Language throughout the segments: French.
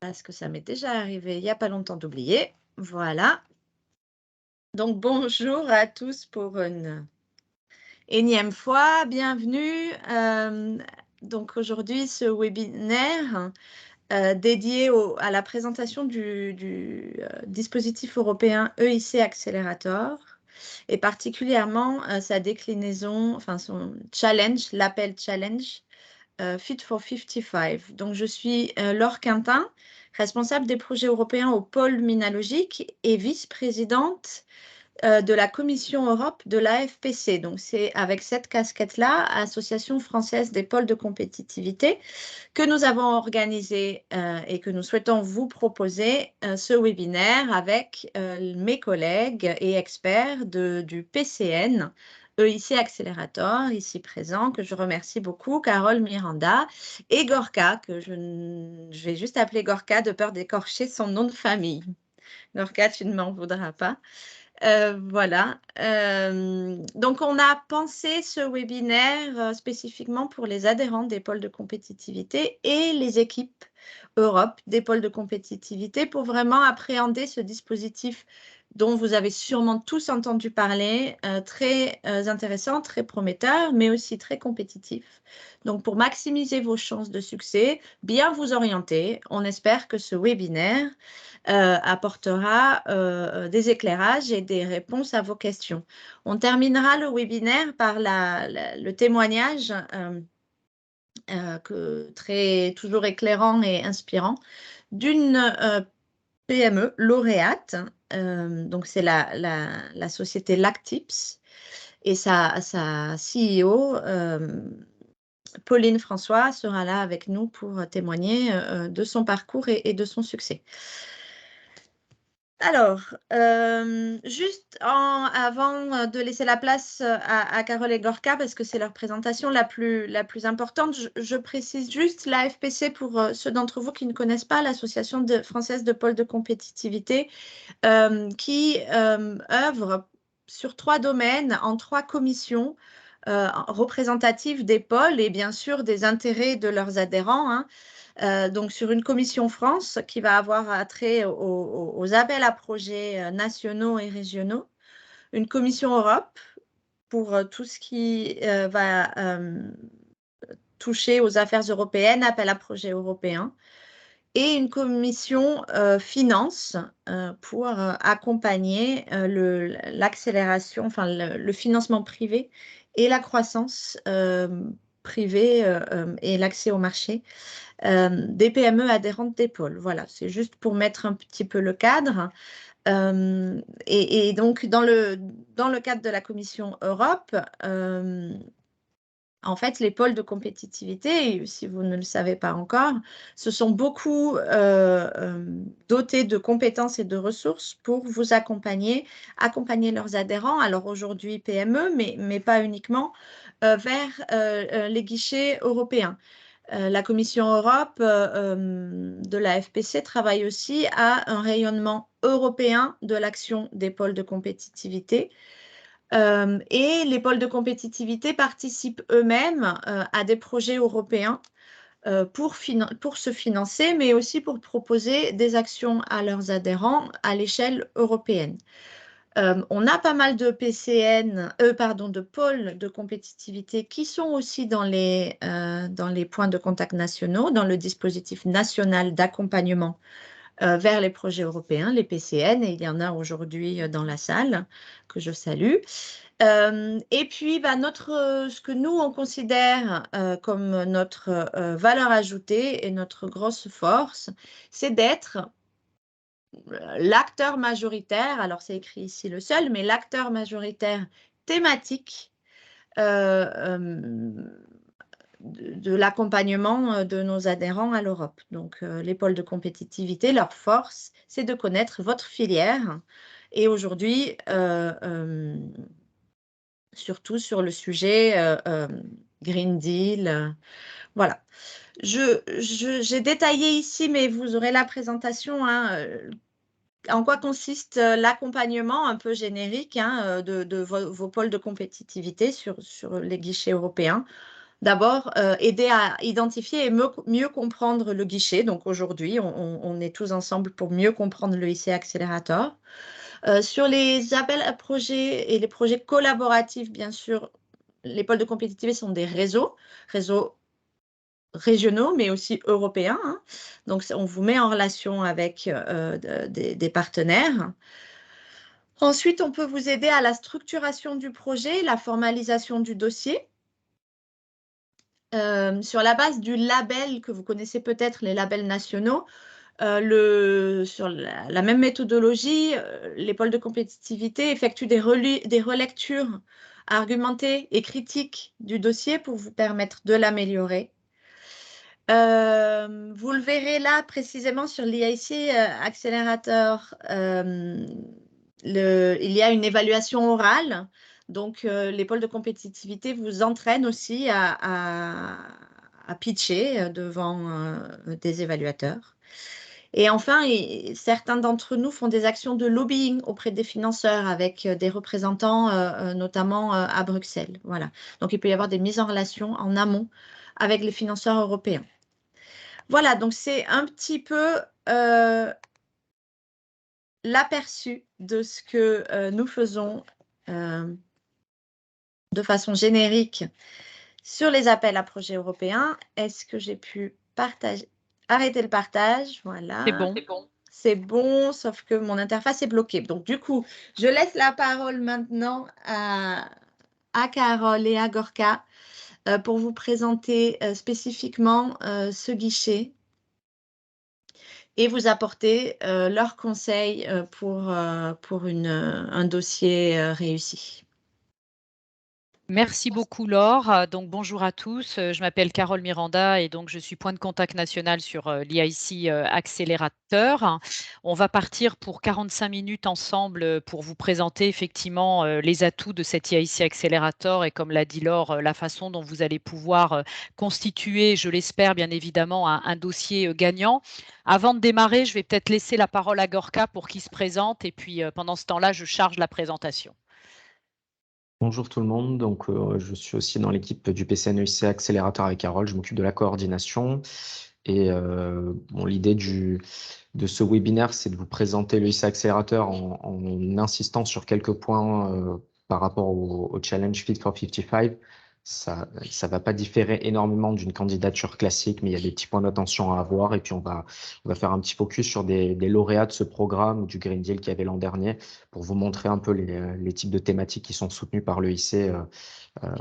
Parce que ça m'est déjà arrivé il n'y a pas longtemps d'oublier. Voilà. Donc bonjour à tous pour une énième fois. Bienvenue. Donc aujourd'hui, ce webinaire dédié à la présentation du dispositif européen EIC Accelerator et particulièrement sa déclinaison, enfin son challenge, l'appel challenge Fit for 55. Donc, je suis Laure Quintin, responsable des projets européens au pôle Minalogique et vice-présidente de la Commission Europe de l'AFPC. Donc, c'est avec cette casquette-là, Association française des pôles de compétitivité, que nous avons organisé et que nous souhaitons vous proposer ce webinaire avec mes collègues et experts du PCN, EIC Accelerator, ici présent, que je remercie beaucoup, Carole Miranda, et Gorka, que je vais juste appeler Gorka de peur d'écorcher son nom de famille. Gorka, tu ne m'en voudras pas. Voilà. Donc, on a pensé ce webinaire spécifiquement pour les adhérents des pôles de compétitivité et les équipes Europe des pôles de compétitivité pour vraiment appréhender ce dispositif dont vous avez sûrement tous entendu parler, très intéressant, très prometteur, mais aussi très compétitif. Donc, pour maximiser vos chances de succès, bien vous orienter, on espère que ce webinaire apportera des éclairages et des réponses à vos questions. On terminera le webinaire par le témoignage toujours éclairant et inspirant d'une PME lauréate. Donc, c'est la société Lactips et sa CEO, Pauline François, sera là avec nous pour témoigner de son parcours et de son succès. Alors, juste avant de laisser la place à Carole et Gorka, parce que c'est leur présentation la plus importante, je précise juste l'AFPC pour ceux d'entre vous qui ne connaissent pas, l'Association française de pôles de compétitivité, qui œuvre sur 3 domaines, en 3 commissions représentatives des pôles et bien sûr des intérêts de leurs adhérents, hein. Donc, sur une commission France qui va avoir attrait aux appels à projets nationaux et régionaux, une commission Europe pour tout ce qui va toucher aux affaires européennes, appels à projets européens, et une commission finance pour accompagner l'accélération, enfin le financement privé et la croissance privée et l'accès au marché des PME adhérentes des pôles. Voilà, c'est juste pour mettre un petit peu le cadre. Et donc, dans le cadre de la Commission Europe, en fait, les pôles de compétitivité, si vous ne le savez pas encore, se sont beaucoup dotés de compétences et de ressources pour vous accompagner leurs adhérents, alors aujourd'hui PME, mais pas uniquement, vers les guichets européens. La Commission Europe de la FPC travaille aussi à un rayonnement européen de l'action des pôles de compétitivité. Et les pôles de compétitivité participent eux-mêmes à des projets européens pour se financer, mais aussi pour proposer des actions à leurs adhérents à l'échelle européenne. On a pas mal de de pôles de compétitivité qui sont aussi dans les points de contact nationaux, dans le dispositif national d'accompagnement vers les projets européens, les PCN, et il y en a aujourd'hui dans la salle, que je salue. Et puis, ce que nous, on considère comme notre valeur ajoutée et notre grosse force, c'est d'être l'acteur majoritaire, alors c'est écrit ici le seul, mais l'acteur majoritaire thématique de l'accompagnement de nos adhérents à l'Europe. Donc, les pôles de compétitivité, leur force, c'est de connaître votre filière. Et aujourd'hui, surtout sur le sujet Green Deal. Voilà. J'ai détaillé ici, mais vous aurez la présentation, hein, en quoi consiste l'accompagnement un peu générique hein, de vos pôles de compétitivité sur les guichets européens. d'abord aider à identifier et mieux comprendre le guichet. Donc aujourd'hui, on est tous ensemble pour mieux comprendre le IC Accelerator. Sur les appels à projets et les projets collaboratifs, bien sûr, les pôles de compétitivité sont des réseaux régionaux, mais aussi européens, hein. Donc, on vous met en relation avec des partenaires. Ensuite, on peut vous aider à la structuration du projet, la formalisation du dossier. Sur la base du label que vous connaissez peut-être, les labels nationaux, sur la même méthodologie, les pôles de compétitivité effectuent des relectures argumentées et critiques du dossier pour vous permettre de l'améliorer. Vous le verrez là précisément sur l'IIC Accelerator. Il y a une évaluation orale. Donc, les pôles de compétitivité vous entraînent aussi à pitcher devant des évaluateurs. Et enfin, certains d'entre nous font des actions de lobbying auprès des financeurs avec des représentants, notamment à Bruxelles. Voilà. Donc, il peut y avoir des mises en relation en amont avec les financeurs européens. Voilà, donc c'est un petit peu l'aperçu de ce que nous faisons de façon générique sur les appels à projets européens. Est-ce que j'ai pu arrêter le partage? Voilà. C'est bon. C'est bon, sauf que mon interface est bloquée. Donc, du coup, je laisse la parole maintenant à Carole et à Gorka pour vous présenter spécifiquement ce guichet et vous apporter leurs conseils pour un dossier réussi. Merci beaucoup Laure. Donc bonjour à tous. Je m'appelle Carole Miranda et donc je suis point de contact national sur l'IIC Accélérateur. On va partir pour 45 minutes ensemble pour vous présenter effectivement les atouts de cet IIC Accélérateur et comme l'a dit Laure, la façon dont vous allez pouvoir constituer, je l'espère bien évidemment, un dossier gagnant. Avant de démarrer, je vais peut-être laisser la parole à Gorka pour qu'il se présente et puis pendant ce temps-là, je charge la présentation. Bonjour tout le monde, donc je suis aussi dans l'équipe du PCNEIC Accélérateur avec Carole, je m'occupe de la coordination et l'idée de ce webinaire c'est de vous présenter le IC Accélérateur en insistant sur quelques points par rapport au challenge Fit for 55. Ça va pas différer énormément d'une candidature classique, mais il y a des petits points d'attention à avoir. Et puis, on va faire un petit focus sur des lauréats de ce programme ou du Green Deal qu'il y avait l'an dernier pour vous montrer un peu les types de thématiques qui sont soutenus par l'EIC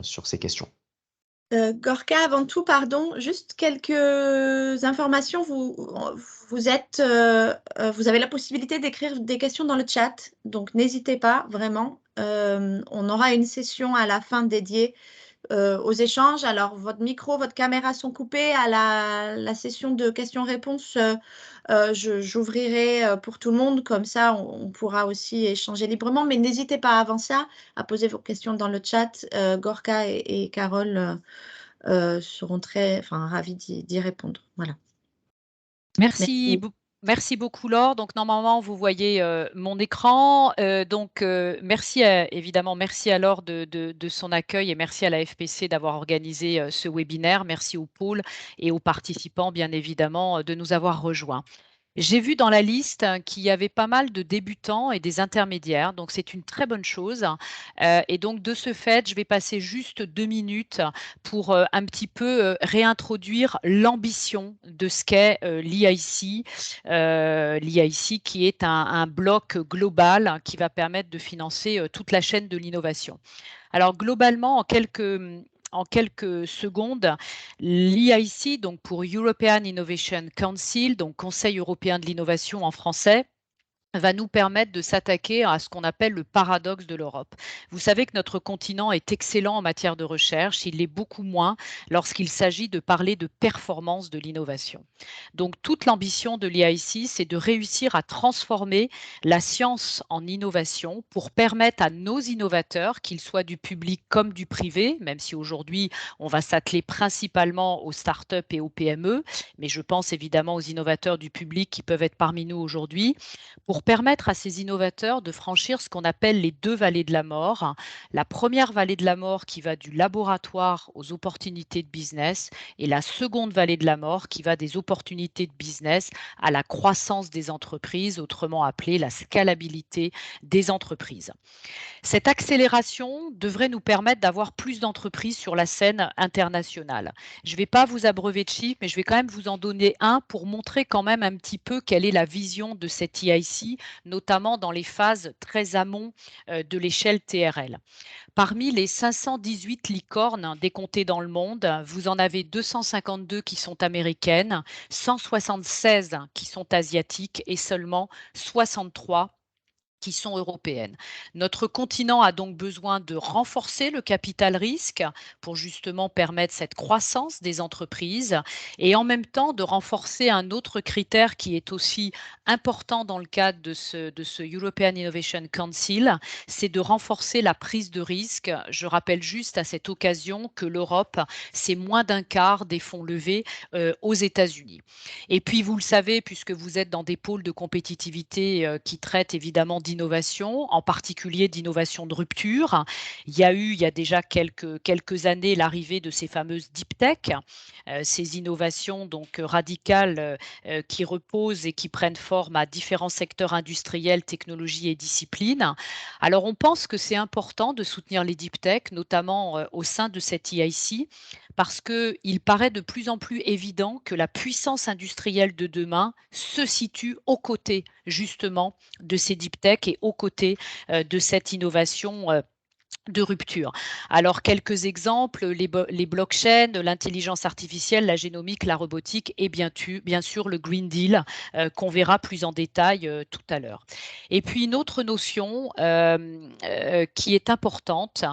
sur ces questions. Gorka, avant tout, pardon, juste quelques informations. Vous avez la possibilité d'écrire des questions dans le chat, donc n'hésitez pas, vraiment. On aura une session à la fin dédiée aux échanges. Alors, votre micro, votre caméra sont coupés. À la session de questions-réponses, j'ouvrirai pour tout le monde. Comme ça, on pourra aussi échanger librement. Mais n'hésitez pas avant ça à poser vos questions dans le chat. Gorka et Carole seront ravis d'y répondre. Voilà. Merci beaucoup Laure. Donc normalement vous voyez mon écran. Évidemment merci à Laure de son accueil et merci à la FPC d'avoir organisé ce webinaire. Merci au pôle et aux participants bien évidemment de nous avoir rejoints. J'ai vu dans la liste qu'il y avait pas mal de débutants et des intermédiaires, donc c'est une très bonne chose. Et donc de ce fait, je vais passer juste 2 minutes pour un petit peu réintroduire l'ambition de ce qu'est l'IIC. L'IIC qui est un bloc global qui va permettre de financer toute la chaîne de l'innovation. Alors globalement, en quelques secondes, l'IIC, donc pour European Innovation Council, donc Conseil européen de l'innovation en français, va nous permettre de s'attaquer à ce qu'on appelle le paradoxe de l'Europe. Vous savez que notre continent est excellent en matière de recherche, il l'est beaucoup moins lorsqu'il s'agit de parler de performance de l'innovation. Donc toute l'ambition de l'IIC, c'est de réussir à transformer la science en innovation pour permettre à nos innovateurs, qu'ils soient du public comme du privé, même si aujourd'hui on va s'atteler principalement aux startups et aux PME, mais je pense évidemment aux innovateurs du public qui peuvent être parmi nous aujourd'hui, pour pour permettre à ces innovateurs de franchir ce qu'on appelle les 2 vallées de la mort. La première vallée de la mort qui va du laboratoire aux opportunités de business et la seconde vallée de la mort qui va des opportunités de business à la croissance des entreprises, autrement appelée la scalabilité des entreprises. Cette accélération devrait nous permettre d'avoir plus d'entreprises sur la scène internationale. Je ne vais pas vous abreuver de chiffres, mais je vais quand même vous en donner un pour montrer quand même un petit peu quelle est la vision de cette EIC, notamment dans les phases très amont de l'échelle TRL. Parmi les 518 licornes décomptées dans le monde, vous en avez 252 qui sont américaines, 176 qui sont asiatiques et seulement 63 qui sont européennes. Notre continent a donc besoin de renforcer le capital risque pour justement permettre cette croissance des entreprises et en même temps de renforcer un autre critère qui est aussi important dans le cadre de ce European Innovation Council, c'est de renforcer la prise de risque. Je rappelle juste à cette occasion que l'Europe, c'est moins d'un quart des fonds levés aux États-Unis. Et puis, vous le savez, puisque vous êtes dans des pôles de compétitivité qui traitent évidemment d'innovation, en particulier d'innovation de rupture. Il y a déjà quelques années l'arrivée de ces fameuses deep tech, ces innovations donc radicales qui reposent et qui prennent forme à différents secteurs industriels, technologies et disciplines. Alors, on pense que c'est important de soutenir les deep tech, notamment au sein de cette EIC, parce qu'il paraît de plus en plus évident que la puissance industrielle de demain se situe aux côtés justement de ces deep tech et aux côtés de cette innovation de rupture. Alors, quelques exemples, les blockchains, l'intelligence artificielle, la génomique, la robotique et bien sûr le Green Deal qu'on verra plus en détail tout à l'heure. Et puis, une autre notion qui est importante,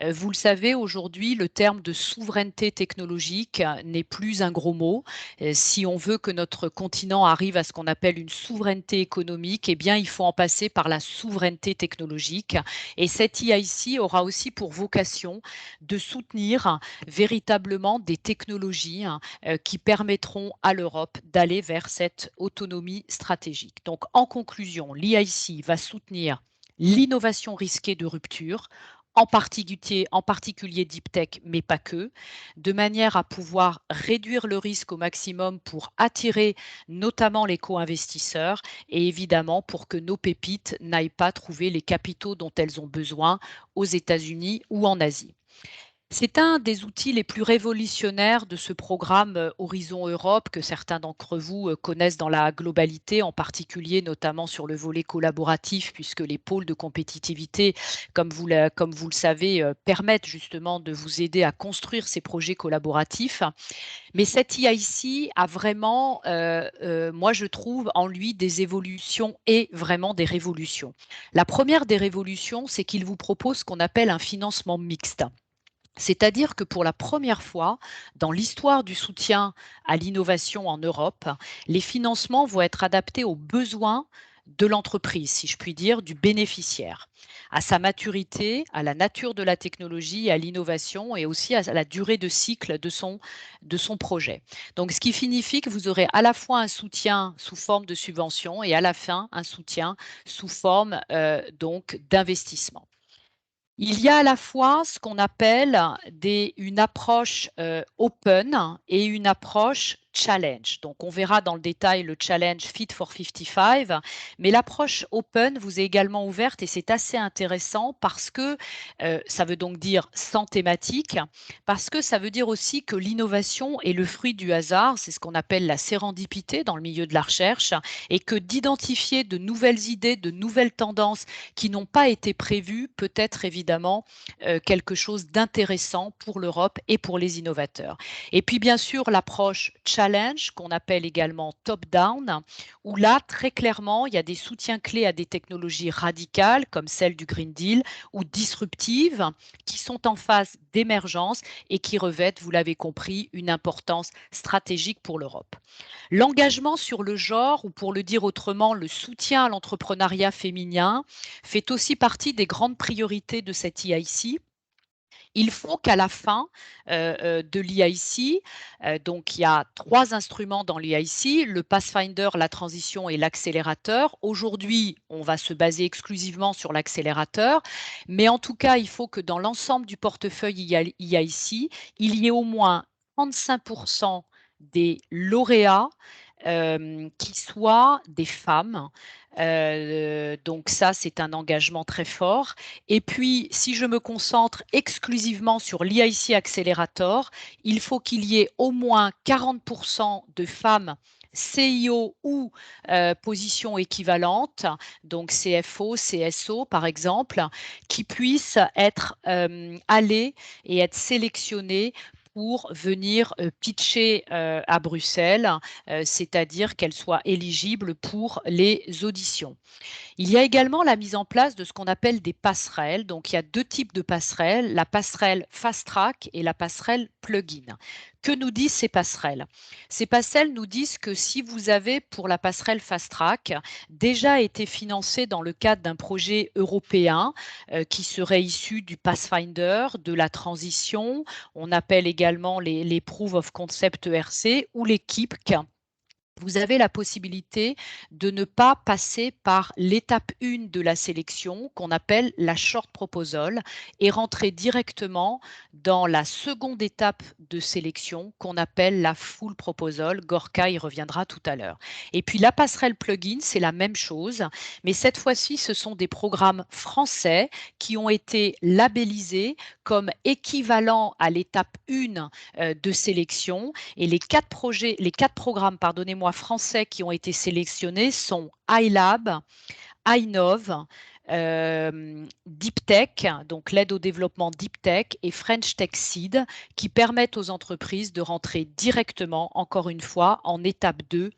vous le savez, aujourd'hui, le terme de souveraineté technologique n'est plus un gros mot. Si on veut que notre continent arrive à ce qu'on appelle une souveraineté économique, eh bien, il faut en passer par la souveraineté technologique. Et cette EIC aura aussi pour vocation de soutenir véritablement des technologies qui permettront à l'Europe d'aller vers cette autonomie stratégique. Donc, en conclusion, l'EIC va soutenir l'innovation risquée de rupture, en particulier deep tech, mais pas que, de manière à pouvoir réduire le risque au maximum pour attirer notamment les co-investisseurs et évidemment pour que nos pépites n'aillent pas trouver les capitaux dont elles ont besoin aux États-Unis ou en Asie. C'est un des outils les plus révolutionnaires de ce programme Horizon Europe que certains d'entre vous connaissent dans la globalité, en particulier notamment sur le volet collaboratif, puisque les pôles de compétitivité, comme vous le savez, permettent justement de vous aider à construire ces projets collaboratifs. Mais cette EIC a vraiment, moi je trouve en lui des évolutions et vraiment des révolutions. La première des révolutions, c'est qu'il vous propose ce qu'on appelle un financement mixte. C'est-à-dire que pour la première fois dans l'histoire du soutien à l'innovation en Europe, les financements vont être adaptés aux besoins de l'entreprise, si je puis dire, du bénéficiaire, à sa maturité, à la nature de la technologie, à l'innovation et aussi à la durée de cycle de son projet. Donc, ce qui signifie que vous aurez à la fois un soutien sous forme de subvention et à la fin un soutien sous forme donc d'investissement. Il y a à la fois ce qu'on appelle une approche open et une approche challenge. Donc, on verra dans le détail le challenge Fit for 55, mais l'approche open vous est également ouverte et c'est assez intéressant parce que ça veut donc dire sans thématique, parce que ça veut dire aussi que l'innovation est le fruit du hasard, c'est ce qu'on appelle la sérendipité dans le milieu de la recherche, et que d'identifier de nouvelles idées, de nouvelles tendances qui n'ont pas été prévues peut être évidemment quelque chose d'intéressant pour l'Europe et pour les innovateurs. Et puis bien sûr l'approche challenge qu'on appelle également top-down, où là très clairement il y a des soutiens clés à des technologies radicales comme celle du Green Deal ou disruptives qui sont en phase d'émergence et qui revêtent, vous l'avez compris, une importance stratégique pour l'Europe. L'engagement sur le genre, ou pour le dire autrement, le soutien à l'entrepreneuriat féminin, fait aussi partie des grandes priorités de cette EIC. Il faut qu'à la fin de l'EIC, donc il y a 3 instruments dans l'EIC, le Pathfinder, la transition et l'accélérateur. Aujourd'hui, on va se baser exclusivement sur l'accélérateur, mais en tout cas, il faut que dans l'ensemble du portefeuille EIC, il y ait au moins 35% des lauréats qui soient des femmes. Donc ça, c'est un engagement très fort. Et puis, si je me concentre exclusivement sur l'EIC Accelerator, il faut qu'il y ait au moins 40% de femmes CIO ou position équivalente, donc CFO, CSO par exemple, qui puissent être allées et être sélectionnées pour venir pitcher à Bruxelles, c'est-à-dire qu'elles soient éligibles pour les auditions. Il y a également la mise en place de ce qu'on appelle des passerelles. Donc, il y a 2 types de passerelles, la passerelle Fast Track et la passerelle Plugin. Que nous disent ces passerelles? Ces passerelles nous disent que si vous avez, pour la passerelle Fast Track, déjà été financé dans le cadre d'un projet européen qui serait issu du Pathfinder, de la transition, on appelle également les Proof of Concept ERC ou les KIPC, vous avez la possibilité de ne pas passer par l'étape 1 de la sélection qu'on appelle la short proposal et rentrer directement dans la seconde étape de sélection qu'on appelle la full proposal. Gorka y reviendra tout à l'heure. Et puis la passerelle plugin, c'est la même chose, mais cette fois-ci, ce sont des programmes français qui ont été labellisés comme équivalents à l'étape 1 de sélection. Et les 4 programmes, pardonnez-moi, français qui ont été sélectionnés sont iLab, iNov, Deep Tech, donc l'aide au développement Deep Tech et French Tech Seed, qui permettent aux entreprises de rentrer directement, encore une fois, en étape 2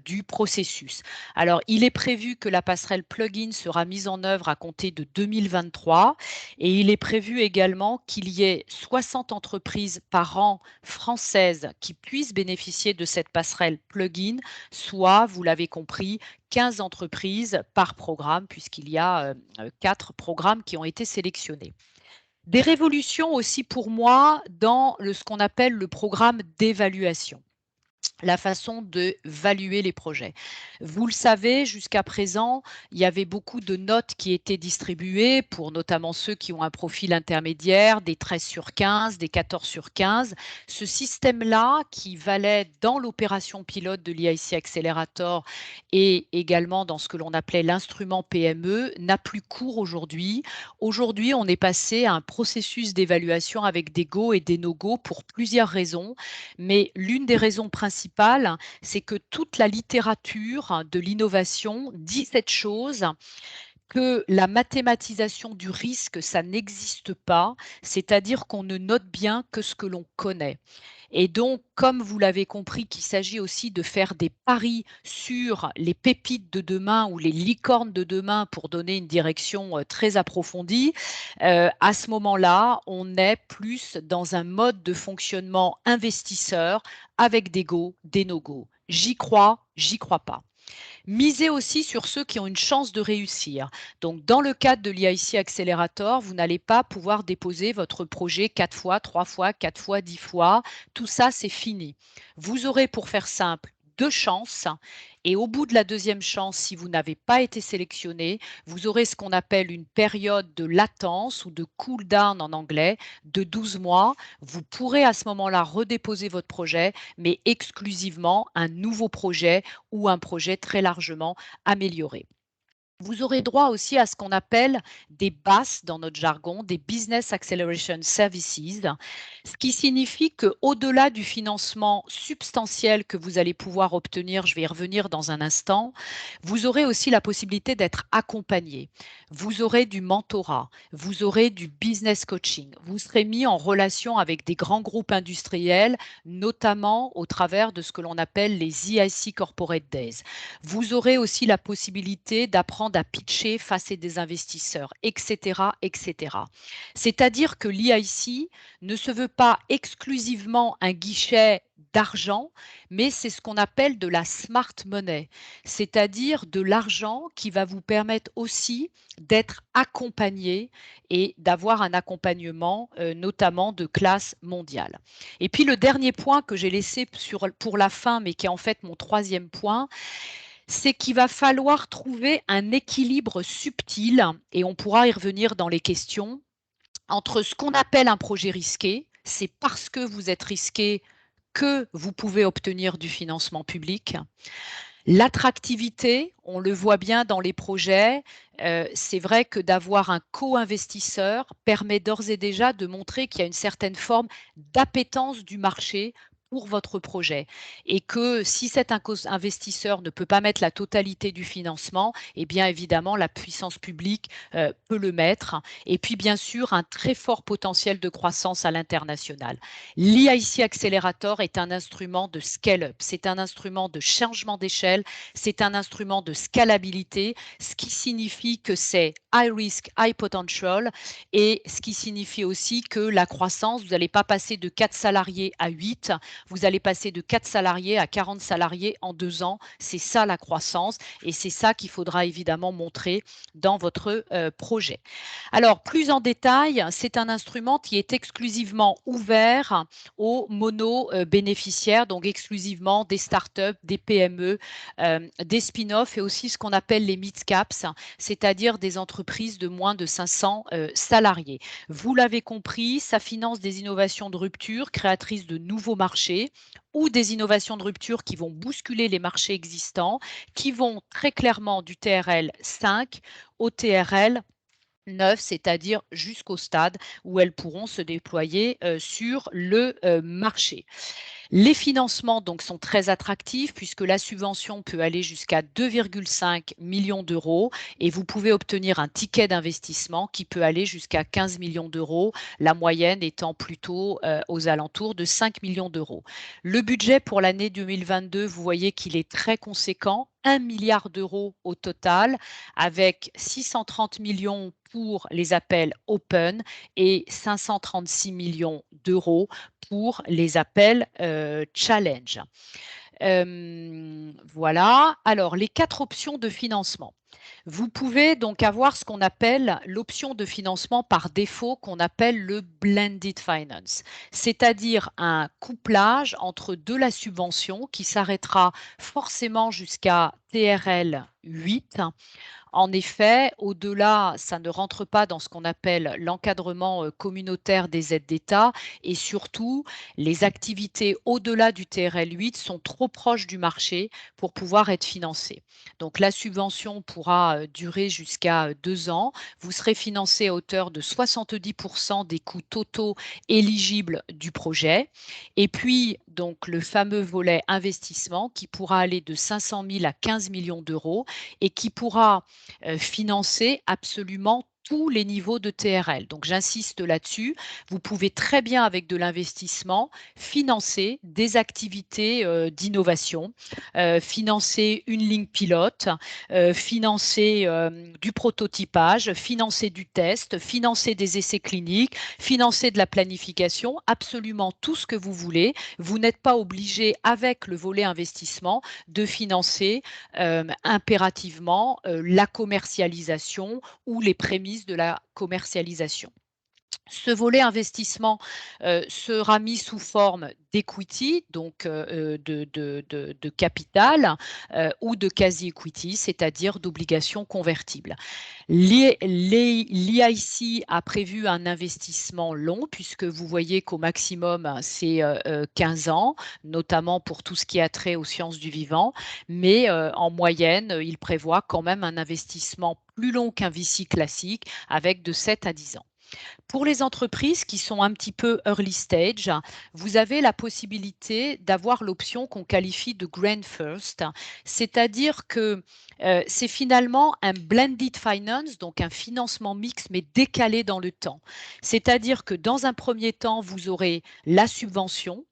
du processus. Alors, il est prévu que la passerelle plugin sera mise en œuvre à compter de 2023 et il est prévu également qu'il y ait 60 entreprises par an françaises qui puissent bénéficier de cette passerelle plugin, soit, vous l'avez compris, 15 entreprises par programme, puisqu'il y a 4 programmes qui ont été sélectionnés. Des révolutions aussi pour moi dans ce qu'on appelle le programme d'évaluation, la façon de valuer les projets. Vous le savez, jusqu'à présent, il y avait beaucoup de notes qui étaient distribuées pour notamment ceux qui ont un profil intermédiaire, des 13 sur 15, des 14 sur 15. Ce système-là, qui valait dans l'opération pilote de l'EIC Accelerator et également dans ce que l'on appelait l'instrument PME, n'a plus cours aujourd'hui. Aujourd'hui, on est passé à un processus d'évaluation avec des go et des no-go pour plusieurs raisons, mais l'une des raisons principales, c'est que toute la littérature de l'innovation dit cette chose, que la mathématisation du risque, ça n'existe pas, c'est-à-dire qu'on ne note bien que ce que l'on connaît. Et donc, comme vous l'avez compris, qu'il s'agit aussi de faire des paris sur les pépites de demain ou les licornes de demain pour donner une direction très approfondie, à ce moment-là, on est plus dans un mode de fonctionnement investisseur avec des go, des no-go. J'y crois pas. Misez aussi sur ceux qui ont une chance de réussir. Donc, dans le cadre de l'EIC Accelerator, vous n'allez pas pouvoir déposer votre projet 4 fois, 3 fois, 4 fois, 10 fois. Tout ça, c'est fini. Vous aurez, pour faire simple, 2 chances. Et au bout de la 2e chance, si vous n'avez pas été sélectionné, vous aurez ce qu'on appelle une période de latence ou de cool down en anglais de 12 mois. Vous pourrez à ce moment-là redéposer votre projet, mais exclusivement un nouveau projet ou un projet très largement amélioré. Vous aurez droit aussi à ce qu'on appelle des BAS dans notre jargon, des Business Acceleration Services, ce qui signifie qu'au-delà du financement substantiel que vous allez pouvoir obtenir, je vais y revenir dans un instant, vous aurez aussi la possibilité d'être accompagné. Vous aurez du mentorat, vous aurez du business coaching, vous serez mis en relation avec des grands groupes industriels, notamment au travers de ce que l'on appelle les EIC Corporate Days. Vous aurez aussi la possibilité d'apprendre à pitcher face à des investisseurs, etc., etc. C'est-à-dire que l'EIC ne se veut pas exclusivement un guichet d'argent, mais c'est ce qu'on appelle de la smart money, c'est-à-dire de l'argent qui va vous permettre aussi d'être accompagné et d'avoir un accompagnement notamment de classe mondiale. Et puis le dernier point que j'ai laissé pour la fin, mais qui est en fait mon troisième point, c'est qu'il va falloir trouver un équilibre subtil, et on pourra y revenir dans les questions, entre ce qu'on appelle un projet risqué, c'est parce que vous êtes risqué que vous pouvez obtenir du financement public. L'attractivité, on le voit bien dans les projets, c'est vrai que d'avoir un co-investisseur permet d'ores et déjà de montrer qu'il y a une certaine forme d'appétence du marché pour votre projet et que si cet investisseur ne peut pas mettre la totalité du financement, eh bien évidemment la puissance publique peut le mettre. Et puis bien sûr un très fort potentiel de croissance à l'international. L'EIC Accelerator est un instrument de scale-up, c'est un instrument de changement d'échelle, c'est un instrument de scalabilité, ce qui signifie que c'est high risk, high potential, et ce qui signifie aussi que la croissance, vous n'allez pas passer de 4 salariés à 8, vous allez passer de 4 salariés à 40 salariés en 2 ans. C'est ça la croissance et c'est ça qu'il faudra évidemment montrer dans votre projet. Alors, plus en détail, c'est un instrument qui est exclusivement ouvert aux mono-bénéficiaires, donc exclusivement des startups, des PME, des spin-offs et aussi ce qu'on appelle les mid-caps, c'est-à-dire des entreprises de moins de 500 salariés. Vous l'avez compris, ça finance des innovations de rupture créatrices de nouveaux marchés ou des innovations de rupture qui vont bousculer les marchés existants, qui vont très clairement du TRL 5 au TRL 9, c'est-à-dire jusqu'au stade où elles pourront se déployer sur le marché. Les financements donc sont très attractifs puisque la subvention peut aller jusqu'à 2,5 millions d'euros et vous pouvez obtenir un ticket d'investissement qui peut aller jusqu'à 15 millions d'euros, la moyenne étant plutôt aux alentours de 5 millions d'euros. Le budget pour l'année 2022, vous voyez qu'il est très conséquent, 1 milliard d'euros au total, avec 630 millions pour les appels open et 536 millions d'euros pour les appels challenge. Voilà. Alors, les 4 options de financement. Vous pouvez donc avoir ce qu'on appelle l'option de financement par défaut qu'on appelle le blended finance, c'est-à-dire un couplage entre de la subvention qui s'arrêtera forcément jusqu'à TRL 8. En effet, au-delà, ça ne rentre pas dans ce qu'on appelle l'encadrement communautaire des aides d'État et surtout, les activités au-delà du TRL 8 sont trop proches du marché pour pouvoir être financées. Donc, la subvention pourra durer jusqu'à 2 ans. Vous serez financé à hauteur de 70% des coûts totaux éligibles du projet. Et puis, donc, le fameux volet investissement qui pourra aller de 500 000 à 15 millions d'euros et qui pourra financer absolument tous les niveaux de TRL. Donc, j'insiste là-dessus. Vous pouvez très bien, avec de l'investissement, financer des activités d'innovation, financer une ligne pilote, financer du prototypage, financer du test, financer des essais cliniques, financer de la planification, absolument tout ce que vous voulez. Vous n'êtes pas obligé, avec le volet investissement, de financer impérativement la commercialisation ou les prémices de la commercialisation. Ce volet investissement sera mis sous forme d'equity, donc de capital ou de quasi-equity, c'est-à-dire d'obligations convertibles. L'EIC a prévu un investissement long puisque vous voyez qu'au maximum, c'est 15 ans, notamment pour tout ce qui a trait aux sciences du vivant, mais en moyenne, il prévoit quand même un investissement plus long qu'un VC classique avec de 7 à 10 ans. Pour les entreprises qui sont un petit peu early stage, vous avez la possibilité d'avoir l'option qu'on qualifie de Grant First, c'est-à-dire que c'est finalement un blended finance, donc un financement mixte mais décalé dans le temps. C'est-à-dire que dans un premier temps, vous aurez la subvention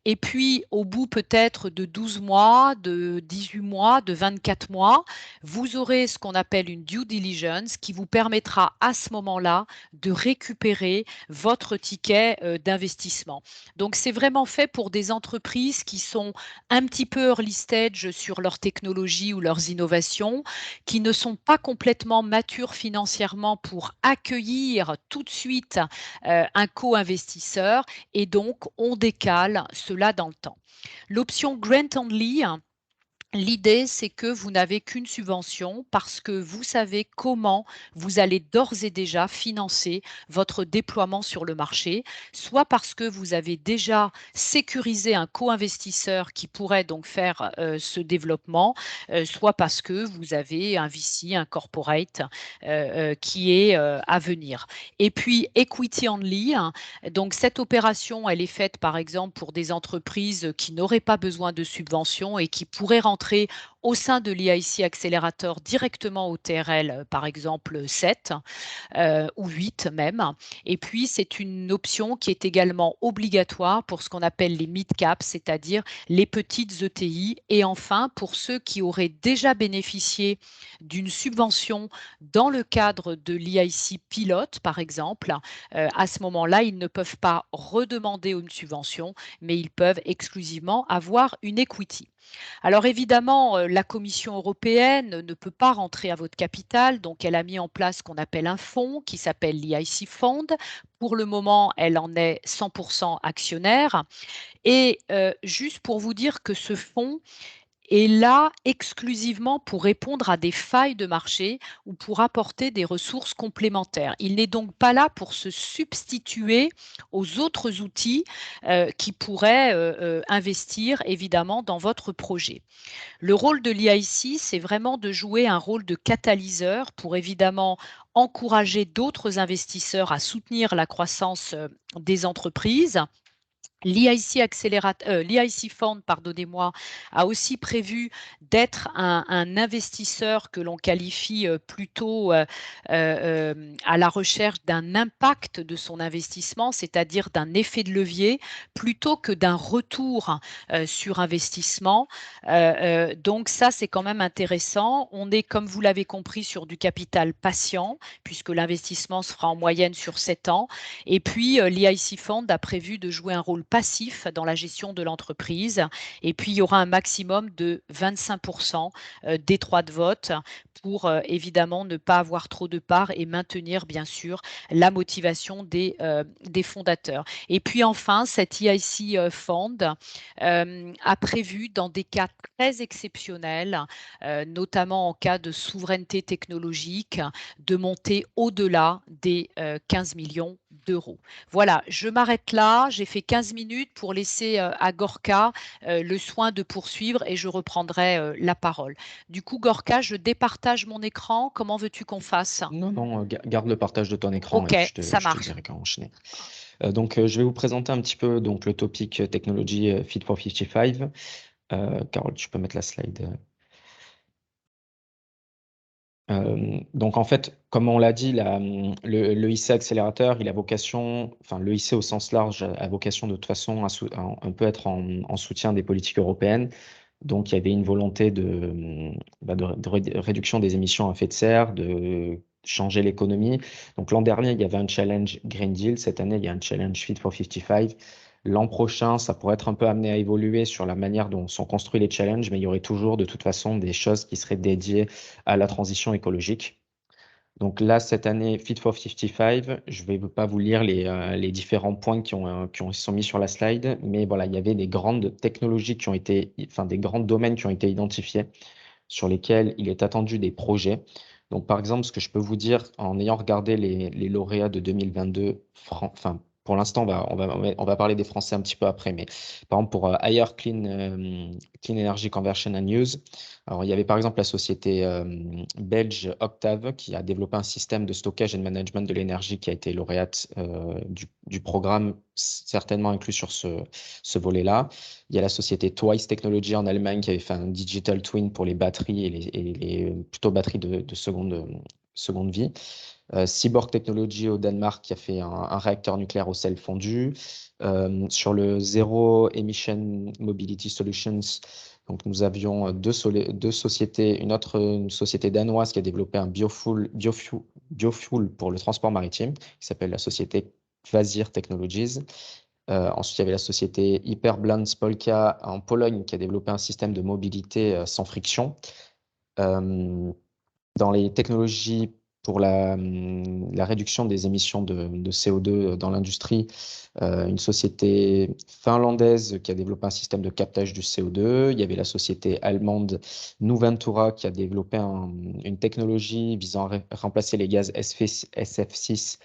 Et puis, au bout peut-être de 12 mois, de 18 mois, de 24 mois, vous aurez ce qu'on appelle une due diligence qui vous permettra à ce moment-là de récupérer votre ticket d'investissement. Donc, c'est vraiment fait pour des entreprises qui sont un petit peu early stage sur leur technologie ou leurs innovations, qui ne sont pas complètement matures financièrement pour accueillir tout de suite un co-investisseur, et donc on décale cela dans le temps. L'option Grant Only, l'idée, c'est que vous n'avez qu'une subvention parce que vous savez comment vous allez d'ores et déjà financer votre déploiement sur le marché, soit parce que vous avez déjà sécurisé un co-investisseur qui pourrait donc faire ce développement, soit parce que vous avez un VC, un corporate qui est à venir. Et puis, equity only, donc cette opération, elle est faite par exemple pour des entreprises qui n'auraient pas besoin de subventions et qui pourraient rentrer au sein de l'EIC Accelerator directement au TRL, par exemple 7 ou 8 même. Et puis, c'est une option qui est également obligatoire pour ce qu'on appelle les mid-caps, c'est-à-dire les petites ETI. Et enfin, pour ceux qui auraient déjà bénéficié d'une subvention dans le cadre de l'EIC Pilote, par exemple, à ce moment-là, ils ne peuvent pas redemander une subvention, mais ils peuvent exclusivement avoir une equity. Alors évidemment, la Commission européenne ne peut pas rentrer à votre capital, donc elle a mis en place ce qu'on appelle un fonds qui s'appelle l'EIC Fund. Pour le moment, elle en est 100% actionnaire. Et juste pour vous dire que ce fonds est là exclusivement pour répondre à des failles de marché ou pour apporter des ressources complémentaires. Il n'est donc pas là pour se substituer aux autres outils qui pourraient investir évidemment dans votre projet. Le rôle de l'EIC, c'est vraiment de jouer un rôle de catalyseur pour évidemment encourager d'autres investisseurs à soutenir la croissance des entreprises. L'EIC Fund, pardonnez-moi, a aussi prévu d'être un investisseur que l'on qualifie plutôt à la recherche d'un impact de son investissement, c'est-à-dire d'un effet de levier, plutôt que d'un retour sur investissement. Donc ça, c'est quand même intéressant. On est, comme vous l'avez compris, sur du capital patient, puisque l'investissement se fera en moyenne sur 7 ans. Et puis, l'EIC Fund a prévu de jouer un rôle passif dans la gestion de l'entreprise. Et puis, il y aura un maximum de 25% des droits de vote pour évidemment ne pas avoir trop de parts et maintenir bien sûr la motivation des fondateurs. Et puis enfin, cet EIC Fund a prévu dans des cas très exceptionnels, notamment en cas de souveraineté technologique, de monter au-delà des 15 millions d'euros. Voilà, je m'arrête là. J'ai fait 15 minutes pour laisser à Gorka le soin de poursuivre et je reprendrai la parole. Du coup, Gorka, je départage mon écran. Comment veux-tu qu'on fasse? Non, non, garde le partage de ton écran Ok, et puis ça je te marche. dirai quand enchaîner. Donc, je vais vous présenter un petit peu donc, le topic technologie Fit for 55. Carole, tu peux mettre la slide. Donc en fait, comme on l'a dit, le IC accélérateur, il a vocation, enfin le IC au sens large a vocation de toute façon à un peu être en soutien des politiques européennes. Donc il y avait une volonté de réduction des émissions à effet de serre, de changer l'économie. Donc l'an dernier, il y avait un challenge Green Deal. Cette année, il y a un challenge Fit for 55. L'an prochain, ça pourrait être un peu amené à évoluer sur la manière dont sont construits les challenges, mais il y aurait toujours de toute façon des choses qui seraient dédiées à la transition écologique. Donc là, cette année, Fit for 55, je ne vais pas vous lire les différents points qui sont mis sur la slide, mais voilà, il y avait des grandes technologies qui ont été, enfin des grands domaines qui ont été identifiés sur lesquels il est attendu des projets. Donc par exemple, ce que je peux vous dire en ayant regardé les lauréats de 2022, enfin pour l'instant, on va parler des Français un petit peu après, mais par exemple pour Higher Clean Energy Conversion and Use, alors il y avait par exemple la société belge Octave qui a développé un système de stockage et de management de l'énergie qui a été lauréate du programme, certainement inclus sur ce volet-là. Il y a la société Twice Technology en Allemagne qui avait fait un digital twin pour les batteries et les plutôt batteries de seconde vie. Seaborg Technology au Danemark qui a fait un réacteur nucléaire au sel fondu. Sur le Zero Emission Mobility Solutions, donc nous avions deux sociétés, une société danoise qui a développé un biofuel pour le transport maritime, qui s'appelle la société Kvasir Technologies. Ensuite, il y avait la société Hyperblans Polka en Pologne qui a développé un système de mobilité sans friction. Dans les technologies pour la réduction des émissions de CO2 dans l'industrie, une société finlandaise qui a développé un système de captage du CO2. Il y avait la société allemande Nuventura qui a développé une technologie visant à remplacer les gaz SF6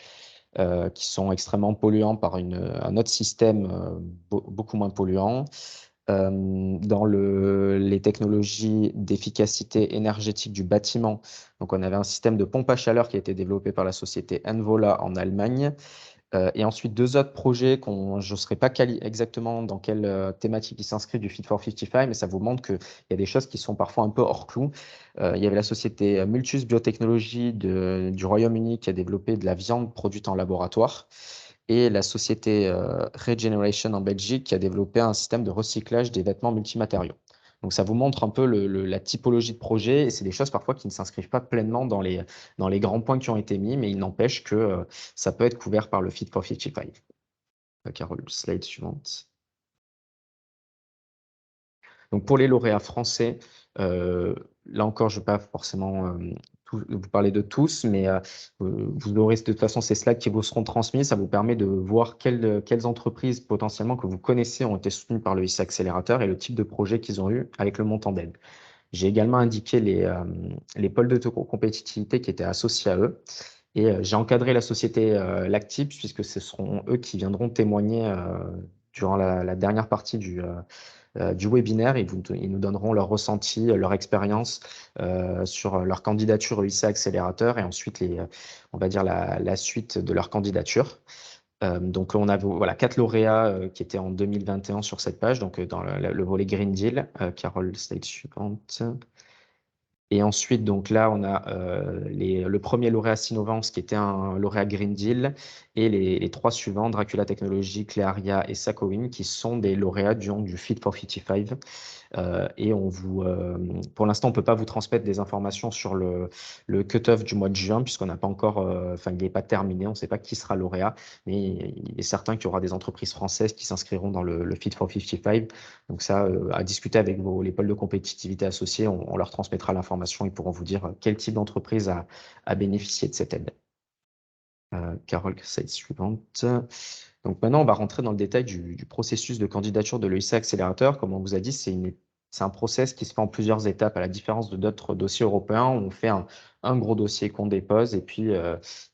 qui sont extrêmement polluants par un autre système beaucoup moins polluant. Dans les technologies d'efficacité énergétique du bâtiment. Donc, on avait un système de pompe à chaleur qui a été développé par la société Envola en Allemagne. Et ensuite, deux autres projets je ne saurais pas exactement dans quelle thématique ils s'inscrivent du Fit for 55, mais ça vous montre qu'il y a des choses qui sont parfois un peu hors clou. Il y avait la société Multus Biotechnology du Royaume-Uni qui a développé de la viande produite en laboratoire, et la société Regeneration en Belgique qui a développé un système de recyclage des vêtements multimatériaux. Donc, ça vous montre un peu la typologie de projet, et c'est des choses parfois qui ne s'inscrivent pas pleinement dans les grands points qui ont été mis, mais il n'empêche que ça peut être couvert par le Fit for 55. Carole, slide suivante. Donc, pour les lauréats français, là encore, je ne vais pas forcément vous parler de tous, mais vous aurez de toute façon ces slides qui vous seront transmis. Ça vous permet de voir quelles entreprises potentiellement que vous connaissez ont été soutenues par le ICA Accélérateur et le type de projet qu'ils ont eu avec le montant d'aide. J'ai également indiqué les pôles de compétitivité qui étaient associés à eux. Et j'ai encadré la société Lactip, puisque ce seront eux qui viendront témoigner durant la dernière partie du webinaire. Ils nous donneront leur ressenti, leur expérience sur leur candidature au ICA Accélérateur et ensuite on va dire la suite de leur candidature. Donc, on a voilà, 4 lauréats qui étaient en 2021 sur cette page, donc dans le volet Green Deal. Carole, slide suivante. Et ensuite, donc là, on a le premier lauréat Synovance qui était un lauréat Green Deal et les 3 suivants, Dracula Technologies, Clearia et Sakowin, qui sont des lauréats du Fit for 55. Et pour l'instant, on ne peut pas vous transmettre des informations sur le cut-off du mois de juin, puisqu'on n'a pas encore, il n'est pas terminé, on ne sait pas qui sera lauréat, mais il est certain qu'il y aura des entreprises françaises qui s'inscriront dans le Fit for 55. Donc ça, à discuter avec les pôles de compétitivité associés, on leur transmettra l'information, ils pourront vous dire quel type d'entreprise a bénéficié de cette aide. Carole, slide suivante. Donc maintenant, on va rentrer dans le détail du processus de candidature de l'EICA Accélérateur. Comme on vous a dit, c'est un process qui se fait en plusieurs étapes, à la différence de d'autres dossiers européens où on fait un gros dossier qu'on dépose et puis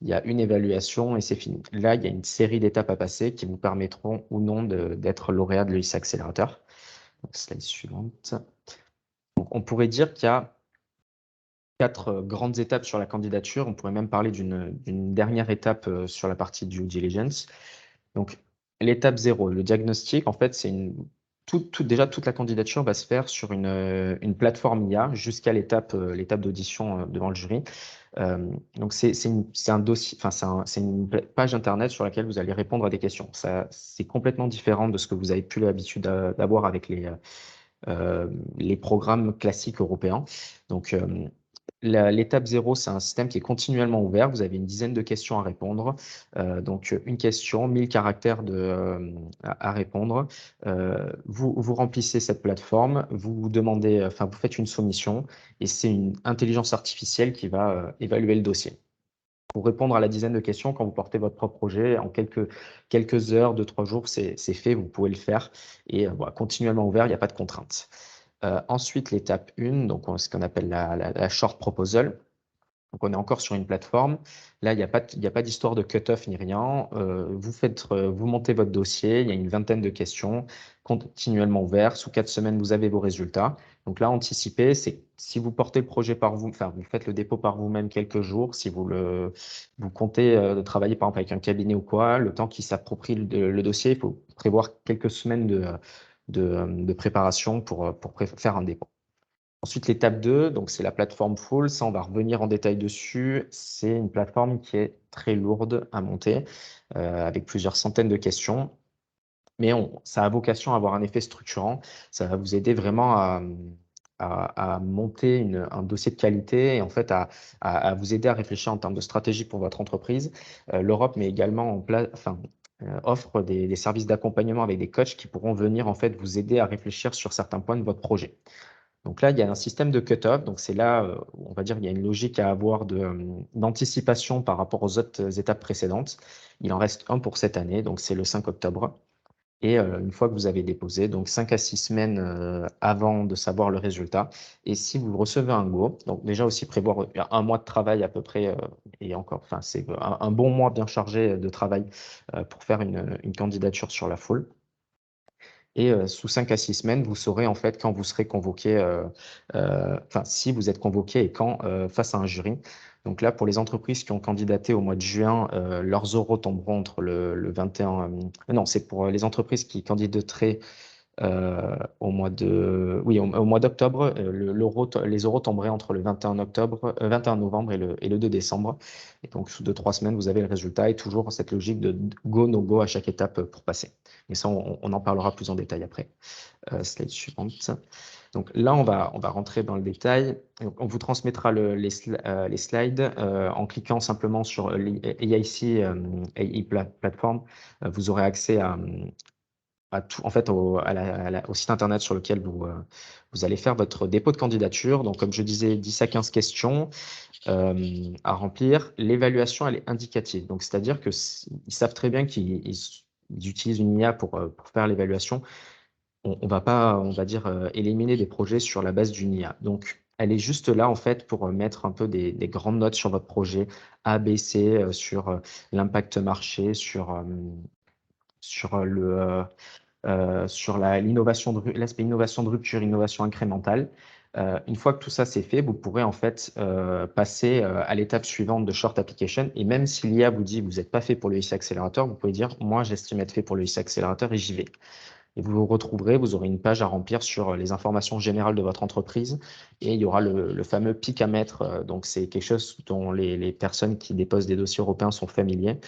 il y a une évaluation et c'est fini. Là, il y a une série d'étapes à passer qui vous permettront ou non d'être lauréat de l'EICA Accélérateur. Donc, slide suivante. Donc, on pourrait dire qu'il y a 4 grandes étapes sur la candidature. On pourrait même parler d'une dernière étape sur la partie due diligence. Donc, l'étape 0, le diagnostic, en fait, c'est déjà toute la candidature va se faire sur une plateforme IA jusqu'à l'étape d'audition devant le jury. Donc, c'est un dossier, enfin, c'est une page internet sur laquelle vous allez répondre à des questions. C'est complètement différent de ce que vous avez pu l'habitude d'avoir avec les programmes classiques européens. Donc, l'étape 0, c'est un système qui est continuellement ouvert. Vous avez une dizaine de questions à répondre. Donc, une question, 1000 caractères à répondre. Vous remplissez cette plateforme, vous demandez, vous faites une soumission et c'est une intelligence artificielle qui va évaluer le dossier. Pour répondre à la dizaine de questions, quand vous portez votre propre projet, en quelques heures, 2-3 jours, c'est fait, vous pouvez le faire. Et voilà, continuellement ouvert, il n'y a pas de contraintes. Ensuite, l'étape 1, donc ce qu'on appelle la short proposal. Donc, on est encore sur une plateforme. Là, il n'y a pas d'histoire de cut-off ni rien. Vous montez votre dossier. Il y a une vingtaine de questions continuellement ouvertes. Sous 4 semaines, vous avez vos résultats. Donc là, anticiper, c'est si vous portez le projet par vous, vous faites le dépôt par vous-même quelques jours. Si vous comptez travailler par exemple avec un cabinet ou quoi, le temps qui s'approprie le dossier, il faut prévoir quelques semaines de préparation pour faire un dépôt. Ensuite, l'étape 2, donc c'est la plateforme full. Ça, on va revenir en détail dessus. C'est une plateforme qui est très lourde à monter, avec plusieurs centaines de questions. Mais ça a vocation à avoir un effet structurant. Ça va vous aider vraiment à monter un dossier de qualité et en fait à vous aider à réfléchir en termes de stratégie pour votre entreprise. L'Europe met également en place, offre des services d'accompagnement avec des coachs qui pourront venir en fait vous aider à réfléchir sur certains points de votre projet. Donc là, il y a un système de cut-off. Donc c'est là, où on va dire, il y a une logique à avoir d'anticipation par rapport aux autres étapes précédentes. Il en reste un pour cette année, donc c'est le 5 octobre. Et une fois que vous avez déposé, donc 5 à 6 semaines avant de savoir le résultat. Et si vous recevez un go, donc déjà aussi prévoir un mois de travail à peu près, et encore, enfin c'est un bon mois bien chargé de travail pour faire une candidature sur la foule. Et sous 5 à 6 semaines, vous saurez en fait quand vous serez convoqué, enfin si vous êtes convoqué et quand face à un jury. Donc là, pour les entreprises qui ont candidaté au mois de juin, leurs euros tomberont entre le 21. Non, c'est pour les entreprises qui candidateraient au mois au mois d'octobre. Les euros tomberaient entre le 21 octobre, 21 novembre et le 2 décembre. Et donc, sous 2-3 semaines, vous avez le résultat et toujours cette logique de go, no go à chaque étape pour passer. Mais ça, on en parlera plus en détail après. Slide suivante. Donc là, on va rentrer dans le détail. Donc, on vous transmettra les slides en cliquant simplement sur l'AIC AI Platform. Vous aurez accès à tout, en fait, au site internet sur lequel vous allez faire votre dépôt de candidature. Donc, comme je disais, 10 à 15 questions à remplir. L'évaluation, elle est indicative. Donc, c'est-à-dire qu'ils savent très bien qu'ils utilisent une IA pour faire l'évaluation. On ne va pas, on va dire, éliminer des projets sur la base d'une IA. Donc, elle est juste là, en fait, pour mettre un peu des grandes notes sur votre projet, A, B, C, sur l'impact marché, sur l'aspect innovation de rupture, innovation incrémentale. Une fois que tout ça c'est fait, vous pourrez en fait passer à l'étape suivante de short application. Et même si l'IA vous dit que vous n'êtes pas fait pour le IC Accelerator, vous pouvez dire moi j'estime être fait pour le IC Accelerator et j'y vais. Et vous vous retrouverez, vous aurez une page à remplir sur les informations générales de votre entreprise et il y aura le fameux pic à mettre. Donc, c'est quelque chose dont les personnes qui déposent des dossiers européens sont familiers.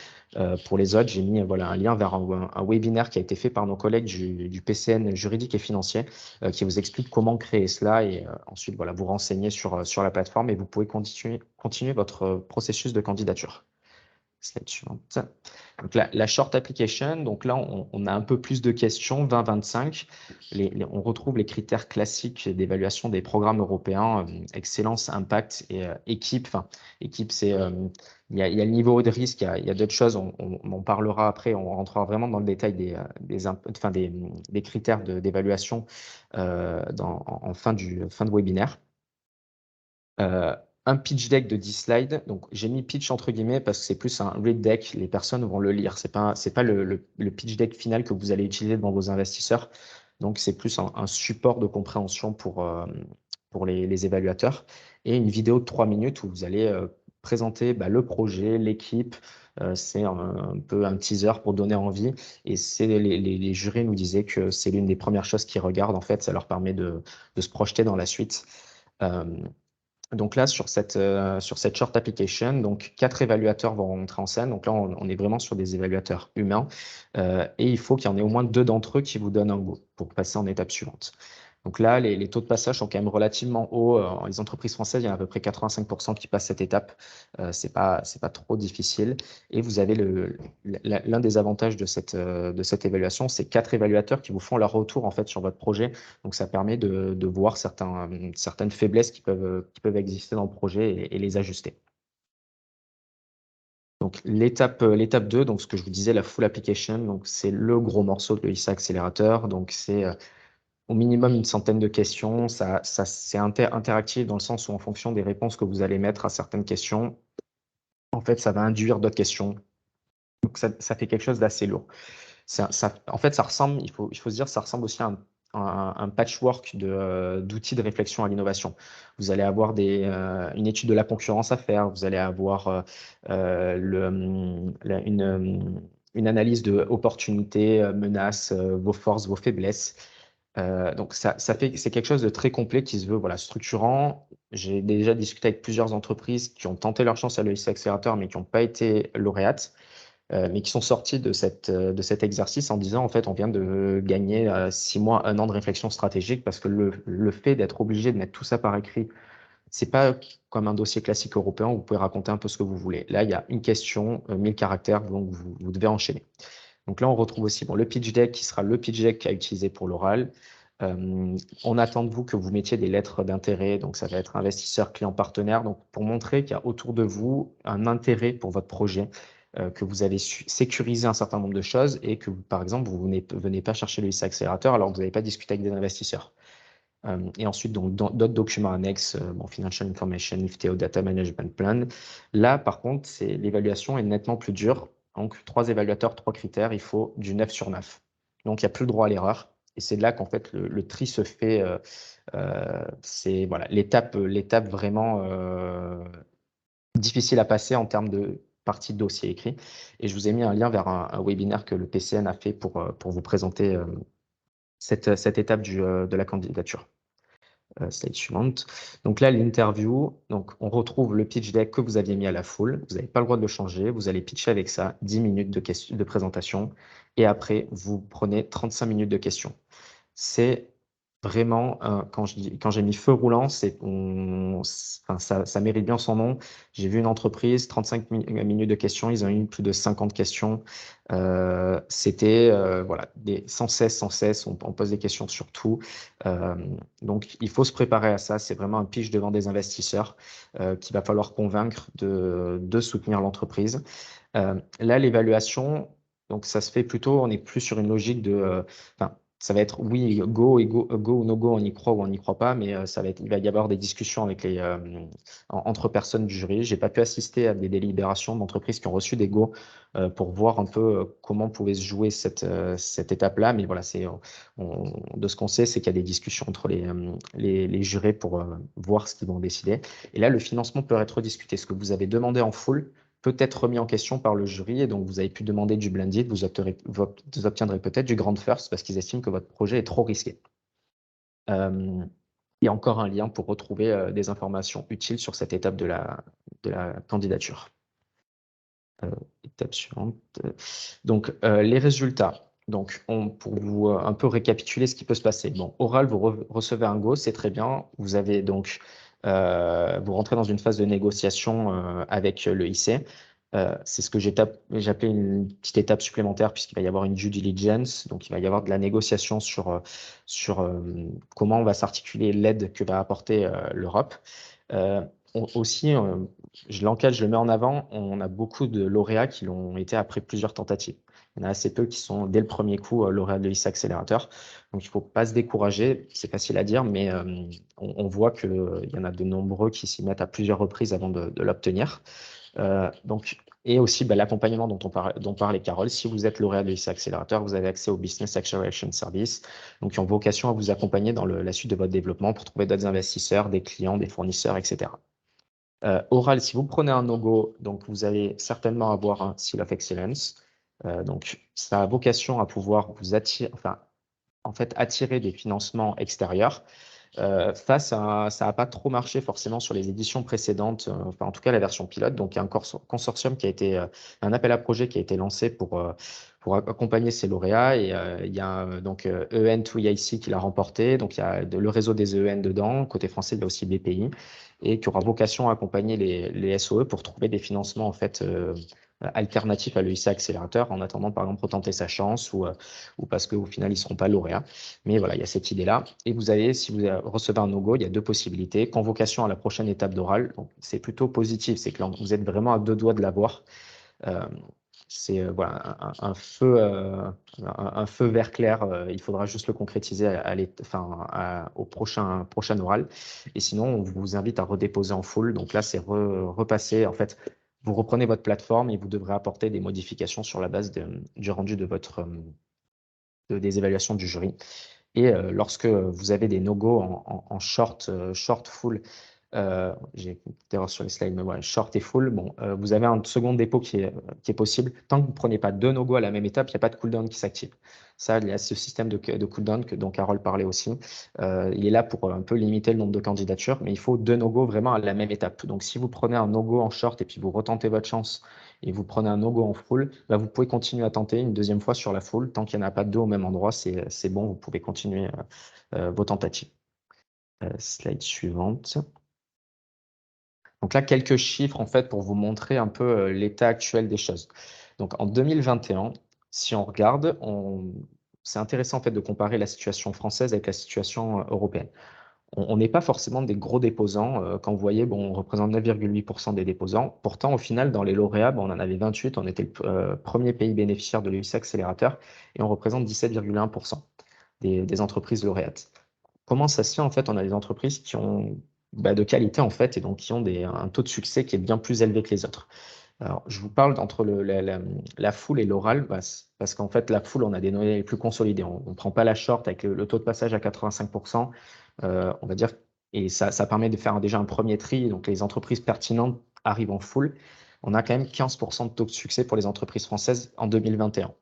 Pour les autres, j'ai mis un lien vers un webinaire qui a été fait par nos collègues du PCN juridique et financier qui vous explique comment créer cela et ensuite vous renseigner sur la plateforme et vous pouvez continuer votre processus de candidature. Slide suivante. Donc la short application, donc là, on a un peu plus de questions, 20-25. On retrouve les critères classiques d'évaluation des programmes européens, excellence, impact et équipe. Enfin, équipe, il y a le niveau de risque, il y a d'autres choses, on en parlera après, on rentrera vraiment dans le détail des critères d'évaluation en fin de webinaire. Un pitch deck de 10 slides. Donc, j'ai mis pitch entre guillemets parce que c'est plus un read deck. Les personnes vont le lire. C'est pas le pitch deck final que vous allez utiliser devant vos investisseurs. Donc, c'est plus un support de compréhension pour les évaluateurs. Et une vidéo de 3 minutes où vous allez présenter le projet, l'équipe. C'est un peu un teaser pour donner envie. Et les jurys nous disaient que c'est l'une des premières choses qu'ils regardent. En fait, ça leur permet de se projeter dans la suite. Donc là, sur cette short application, donc 4 évaluateurs vont rentrer en scène. Donc là, on est vraiment sur des évaluateurs humains. Et il faut qu'il y en ait au moins 2 d'entre eux qui vous donnent un go pour passer en étape suivante. Donc là, les taux de passage sont quand même relativement hauts. Dans les entreprises françaises, il y a à peu près 85% qui passent cette étape. C'est pas trop difficile. Et vous avez l'un des avantages de cette évaluation, c'est 4 évaluateurs qui vous font leur retour en fait sur votre projet. Donc ça permet de voir certaines faiblesses qui peuvent exister dans le projet et les ajuster. Donc l'étape 2, donc ce que je vous disais, la full application, donc c'est le gros morceau de l'EISA Accelerator. Donc c'est au minimum une centaine de questions. C'est interactif dans le sens où en fonction des réponses que vous allez mettre à certaines questions, en fait, ça va induire d'autres questions. Donc ça fait quelque chose d'assez lourd. En fait, ça ressemble, il faut se dire, ça ressemble aussi à un patchwork d'outils de réflexion à l'innovation. Vous allez avoir une étude de la concurrence à faire, vous allez avoir une analyse de opportunités, menaces, vos forces, vos faiblesses. Donc c'est quelque chose de très complet qui se veut voilà, structurant. J'ai déjà discuté avec plusieurs entreprises qui ont tenté leur chance à l'EIC Accelerator, mais qui n'ont pas été lauréates, mais qui sont sorties de cet exercice en disant, en fait, on vient de gagner 6 mois, 1 an de réflexion stratégique, parce que le fait d'être obligé de mettre tout ça par écrit, c'est pas comme un dossier classique européen où vous pouvez raconter un peu ce que vous voulez. Là, il y a une question, 1000 caractères, donc vous devez enchaîner. Donc là, on retrouve aussi le pitch deck qui sera le pitch deck à utiliser pour l'oral. On attend de vous que vous mettiez des lettres d'intérêt, donc ça va être investisseur, client, partenaire, donc pour montrer qu'il y a autour de vous un intérêt pour votre projet, que vous avez sécurisé un certain nombre de choses et que, par exemple, vous venez pas chercher le ICA Accélérateur alors que vous n'avez pas discuté avec des investisseurs. Et ensuite, donc, d'autres documents annexes, Financial Information, FTO, Data Management Plan. Là, par contre, l'évaluation est nettement plus dure. Donc, 3 évaluateurs, 3 critères, il faut du 9 sur 9. Donc, il n'y a plus le droit à l'erreur. Et c'est là qu'en fait, le tri se fait. C'est voilà, l'étape vraiment difficile à passer en termes de partie de dossier écrit. Et je vous ai mis un lien vers un webinaire que le PCN a fait pour vous présenter cette étape de la candidature. Slide suivante. Donc là, l'interview, donc on retrouve le pitch deck que vous aviez mis à la full. Vous n'avez pas le droit de le changer. Vous allez pitcher avec ça 10 minutes de présentation. Et après, vous prenez 35 minutes de questions. C'est vraiment, quand j'ai mis feu roulant, ça mérite bien son nom. J'ai vu une entreprise, 35 minutes de questions, ils ont eu plus de 50 questions. C'était voilà, sans cesse, on pose des questions sur tout. Donc, il faut se préparer à ça. C'est vraiment un pitch devant des investisseurs qu'il va falloir convaincre de soutenir l'entreprise. Là, l'évaluation, donc ça se fait plutôt, on est plus sur une logique de, ça va être oui, go ou no go, on y croit ou on n'y croit pas, mais il va y avoir des discussions avec entre personnes du jury. J'ai pas pu assister à des délibérations d'entreprises qui ont reçu des go pour voir un peu comment pouvait se jouer cette étape-là, mais voilà, de ce qu'on sait, c'est qu'il y a des discussions entre les jurés pour voir ce qu'ils vont décider. Et là, le financement peut être discuté. Ce que vous avez demandé en full peut être remis en question par le jury, et donc vous avez pu demander du blended, vous obtiendrez peut-être du grand first parce qu'ils estiment que votre projet est trop risqué. Il y a encore un lien pour retrouver des informations utiles sur cette étape de la candidature. Étape suivante. Donc, les résultats. Donc, pour vous un peu récapituler ce qui peut se passer. Bon, oral, vous recevez un go, c'est très bien. Vous avez donc, vous rentrez dans une phase de négociation avec le IC. C'est ce que j'ai appelé une petite étape supplémentaire puisqu'il va y avoir une due diligence. Donc, il va y avoir de la négociation sur comment on va s'articuler l'aide que va apporter l'Europe. Aussi, je le mets en avant, on a beaucoup de lauréats qui l'ont été après plusieurs tentatives. Il y en a assez peu qui sont dès le premier coup lauréats de l'ICA Accélérateur. Donc, il ne faut pas se décourager, c'est facile à dire, mais on voit qu'il y en a de nombreux qui s'y mettent à plusieurs reprises avant de l'obtenir. Et aussi l'accompagnement dont parlait Carole. Si vous êtes lauréat de l'ICA Accélérateur, vous avez accès au Business Acceleration Service, donc qui ont vocation à vous accompagner dans la suite de votre développement pour trouver d'autres investisseurs, des clients, des fournisseurs, etc. Oral, si vous prenez un no-go, donc vous allez certainement avoir un Seal of Excellence. Donc, ça a vocation à pouvoir vous attirer des financements extérieurs. Ça n'a pas trop marché forcément sur les éditions précédentes, en tout cas la version pilote. Donc, il y a un consortium un appel à projet qui a été lancé pour accompagner ces lauréats. Et il y a donc EN2EIC qui l'a remporté. Donc, il y a le réseau des EN dedans. Côté français, il y a aussi BPI et qui aura vocation à accompagner les SOE pour trouver des financements en fait alternatifs à l'EIC Accélérateur en attendant par exemple retenter sa chance ou parce qu'au final ils ne seront pas lauréats. Mais voilà, il y a cette idée-là. Et vous avez, si vous recevez un no-go, il y a 2 possibilités. Convocation à la prochaine étape d'oral. Donc c'est plutôt positif, c'est que vous êtes vraiment à 2 doigts de l'avoir. C'est voilà, un feu vert clair. Il faudra juste le concrétiser au prochain oral. Et sinon, on vous invite à redéposer en full. Donc là, c'est repasser. En fait, vous reprenez votre plateforme et vous devrez apporter des modifications sur la base du rendu des évaluations du jury. Et lorsque vous avez des no-go en short full, j'ai une petite erreur sur les slides, mais voilà, short et full. Bon, vous avez un second dépôt qui est possible. Tant que vous ne prenez pas 2 no-go à la même étape, il n'y a pas de cooldown qui s'active. Ça, il y a ce système de cooldown dont Carole parlait aussi. Il est là pour un peu limiter le nombre de candidatures, mais il faut 2 no-go vraiment à la même étape. Donc, si vous prenez un no-go en short et puis vous retentez votre chance et vous prenez un no-go en full, bah, vous pouvez continuer à tenter une deuxième fois sur la full. Tant qu'il n'y en a pas 2 au même endroit, c'est bon, vous pouvez continuer vos tentatives. Slide suivante. Donc là, quelques chiffres en fait pour vous montrer un peu l'état actuel des choses. Donc en 2021, si on regarde, c'est intéressant en fait de comparer la situation française avec la situation européenne. On n'est pas forcément des gros déposants. Quand vous voyez, bon, on représente 9,8% des déposants. Pourtant, au final, dans les lauréats, bon, on en avait 28. On était le premier pays bénéficiaire de l'UIC Accélérateur et on représente 17,1% des entreprises lauréates. Comment ça se fait? En fait, on a des entreprises qui ont de qualité en fait et donc qui ont un taux de succès qui est bien plus élevé que les autres. Alors, je vous parle d'entre la full et l'oral parce qu'en fait, la full, on a des données les plus consolidées. On ne prend pas la short avec le taux de passage à 85%, on va dire, et ça permet de faire déjà un premier tri. Donc, les entreprises pertinentes arrivent en full. On a quand même 15% de taux de succès pour les entreprises françaises en 2021.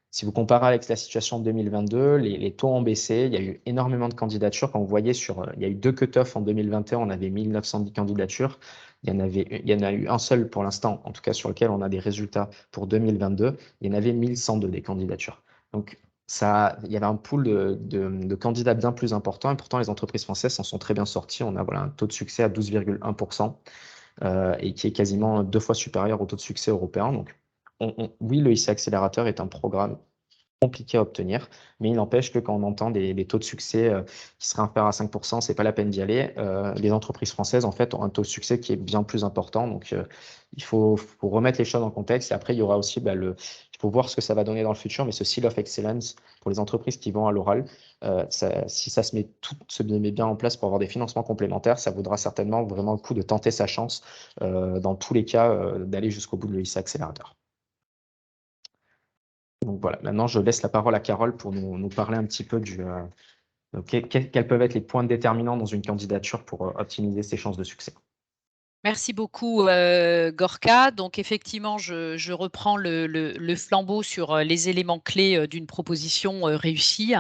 Si vous comparez avec la situation de 2022, les taux ont baissé. Il y a eu énormément de candidatures. Quand vous voyez il y a eu 2 cut-offs en 2021, on avait 1910 candidatures. Il y en a eu un seul pour l'instant, en tout cas sur lequel on a des résultats pour 2022. Il y en avait 1102 des candidatures. Donc, il y avait un pool de candidats bien plus important et pourtant les entreprises françaises s'en sont très bien sorties. On a un taux de succès à 12,1% et qui est quasiment 2 fois supérieur au taux de succès européen. Donc, oui, le IC Accélérateur est un programme compliqué à obtenir, mais il n'empêche que quand on entend des taux de succès qui seraient inférieurs à 5%, c'est pas la peine d'y aller. Les entreprises françaises, en fait, ont un taux de succès qui est bien plus important. Donc, il faut remettre les choses en contexte. Et après, il y aura aussi il faut voir ce que ça va donner dans le futur, mais ce Seal of Excellence pour les entreprises qui vont à l'oral, si ça se met bien en place pour avoir des financements complémentaires, ça vaudra certainement vraiment le coup de tenter sa chance dans tous les cas d'aller jusqu'au bout de l'EIC Accélérateur. Donc voilà, maintenant je laisse la parole à Carole pour nous parler un petit peu quels peuvent être les points déterminants dans une candidature pour optimiser ses chances de succès. Merci beaucoup, Gorka. Donc effectivement, je reprends le flambeau sur les éléments clés d'une proposition réussie.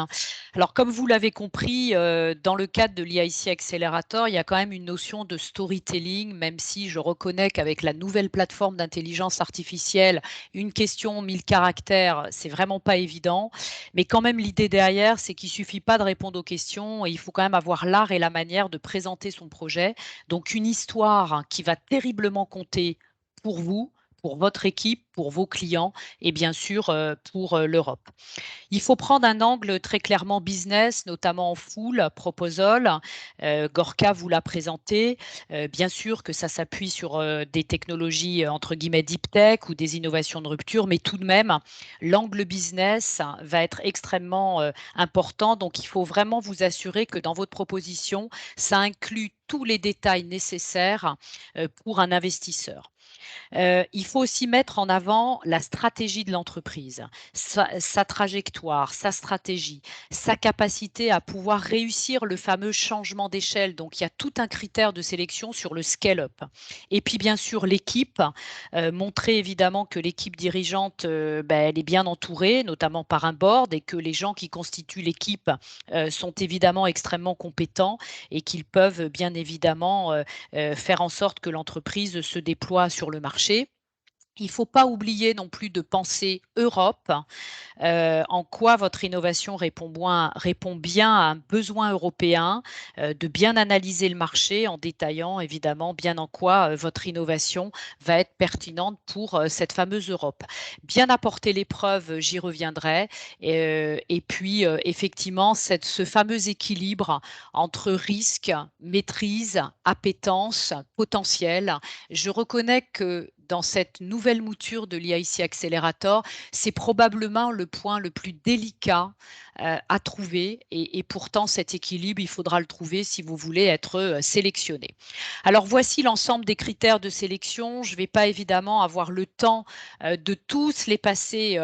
Alors, comme vous l'avez compris, dans le cadre de l'IIC Accelerator, il y a quand même une notion de storytelling, même si je reconnais qu'avec la nouvelle plateforme d'intelligence artificielle, une question 1000 caractères, c'est vraiment pas évident. Mais quand même, l'idée derrière, c'est qu'il suffit pas de répondre aux questions et il faut quand même avoir l'art et la manière de présenter son projet. Donc, une histoire qui va terriblement compter pour vous, pour votre équipe, pour vos clients et bien sûr pour l'Europe. Il faut prendre un angle très clairement business, notamment en full proposal. Gorka vous l'a présenté. Bien sûr que ça s'appuie sur des technologies entre guillemets deep tech ou des innovations de rupture, mais tout de même, l'angle business va être extrêmement important. Donc, il faut vraiment vous assurer que dans votre proposition, ça inclut tous les détails nécessaires pour un investisseur. Il faut aussi mettre en avant la stratégie de l'entreprise, sa trajectoire, sa stratégie, sa capacité à pouvoir réussir le fameux changement d'échelle. Donc, il y a tout un critère de sélection sur le scale-up. Et puis, bien sûr, l'équipe, montrer évidemment que l'équipe dirigeante, elle est bien entourée, notamment par un board, et que les gens qui constituent l'équipe sont évidemment extrêmement compétents et qu'ils peuvent bien évidemment faire en sorte que l'entreprise se déploie sur le marché. Il ne faut pas oublier non plus de penser Europe, en quoi votre innovation répond bien à un besoin européen, de bien analyser le marché en détaillant évidemment bien en quoi votre innovation va être pertinente pour cette fameuse Europe. Bien apporter les preuves, j'y reviendrai, et puis effectivement ce fameux équilibre entre risque, maîtrise, appétence, potentiel. Je reconnais que dans cette nouvelle mouture de l'EIC Accelerator, c'est probablement le point le plus délicat à trouver et pourtant cet équilibre, il faudra le trouver si vous voulez être sélectionné. Alors voici l'ensemble des critères de sélection. Je ne vais pas évidemment avoir le temps de tous les passer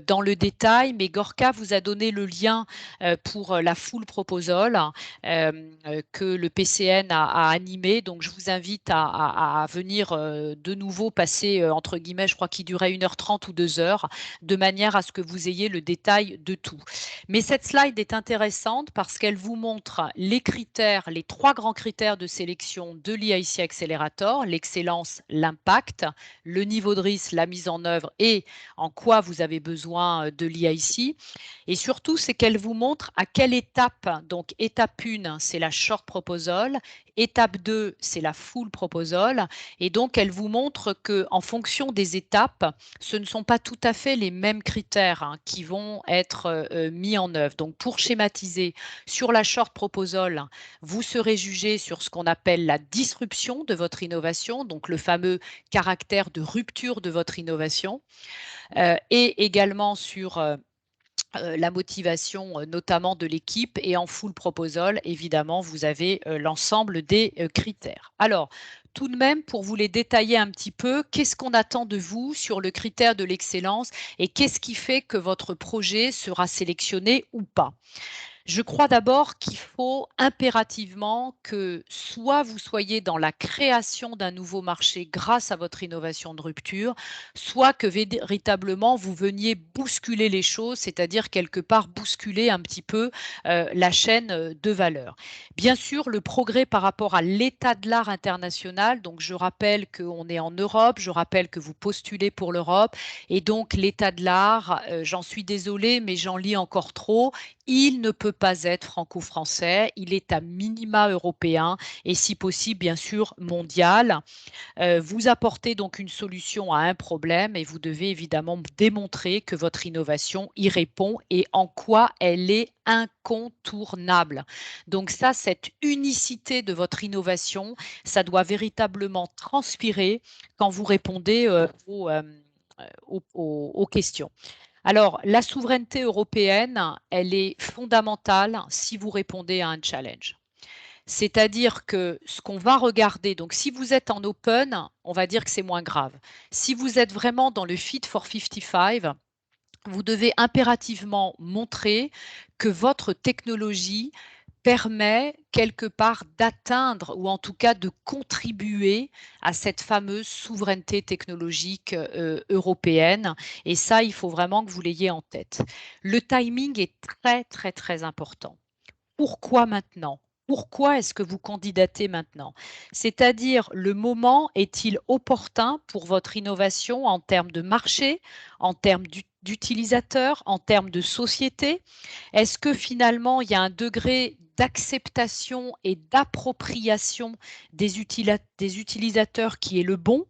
dans le détail, mais Gorka vous a donné le lien pour la full proposal que le PCN a animé. Donc je vous invite à venir de nouveau passer entre guillemets, je crois qu'il durait 1h30 ou 2h, de manière à ce que vous ayez le détail de tout. Mais cette slide est intéressante parce qu'elle vous montre les critères, les 3 grands critères de sélection de l'EIC Accelerator, l'excellence, l'impact, le niveau de risque, la mise en œuvre et en quoi vous avez besoin de l'EIC. Et surtout, c'est qu'elle vous montre à quelle étape, donc étape 1, c'est la short proposal, étape 2, c'est la full proposal. Et donc, elle vous montre qu'en fonction des étapes, ce ne sont pas tout à fait les mêmes critères qui vont être mis en œuvre. Donc, pour schématiser, sur la short proposal, vous serez jugé sur ce qu'on appelle la disruption de votre innovation, donc le fameux caractère de rupture de votre innovation, et également sur la motivation notamment de l'équipe, et en full proposal, évidemment, vous avez l'ensemble des critères. Alors, tout de même, pour vous les détailler un petit peu, qu'est-ce qu'on attend de vous sur le critère de l'excellence et qu'est-ce qui fait que votre projet sera sélectionné ou pas? Je crois d'abord qu'il faut impérativement que soit vous soyez dans la création d'un nouveau marché grâce à votre innovation de rupture, soit que véritablement vous veniez bousculer les choses, c'est-à-dire quelque part bousculer un petit peu la chaîne de valeur. Bien sûr, le progrès par rapport à l'état de l'art international, donc je rappelle qu'on est en Europe, je rappelle que vous postulez pour l'Europe, et donc l'état de l'art, j'en suis désolée, mais j'en lis encore trop, il ne peut pas être franco-français, il est à minima européen et si possible, bien sûr, mondial. Vous apportez donc une solution à un problème et vous devez évidemment démontrer que votre innovation y répond et en quoi elle est incontournable. Donc ça, cette unicité de votre innovation, ça doit véritablement transpirer quand vous répondez aux questions. Alors, la souveraineté européenne, elle est fondamentale si vous répondez à un challenge. C'est-à-dire que ce qu'on va regarder, donc si vous êtes en open, on va dire que c'est moins grave. Si vous êtes vraiment dans le Fit for 55, vous devez impérativement montrer que votre technologie permet quelque part d'atteindre ou en tout cas de contribuer à cette fameuse souveraineté technologique européenne. Et ça, il faut vraiment que vous l'ayez en tête. Le timing est très, très, très important. Pourquoi maintenant ? Pourquoi est-ce que vous candidatez maintenant? C'est-à-dire, le moment est-il opportun pour votre innovation en termes de marché, en termes d'utilisateurs, en termes de société? Est-ce que finalement, il y a un degré d'acceptation et d'appropriation des utilisateurs qui est le bon?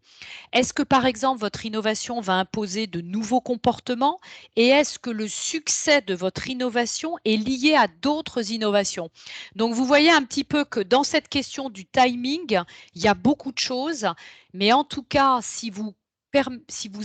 Est-ce que, par exemple, votre innovation va imposer de nouveaux comportements? Et est-ce que le succès de votre innovation est lié à d'autres innovations? Donc, vous voyez un petit peu que dans cette question du timing, il y a beaucoup de choses. Mais en tout cas, si vous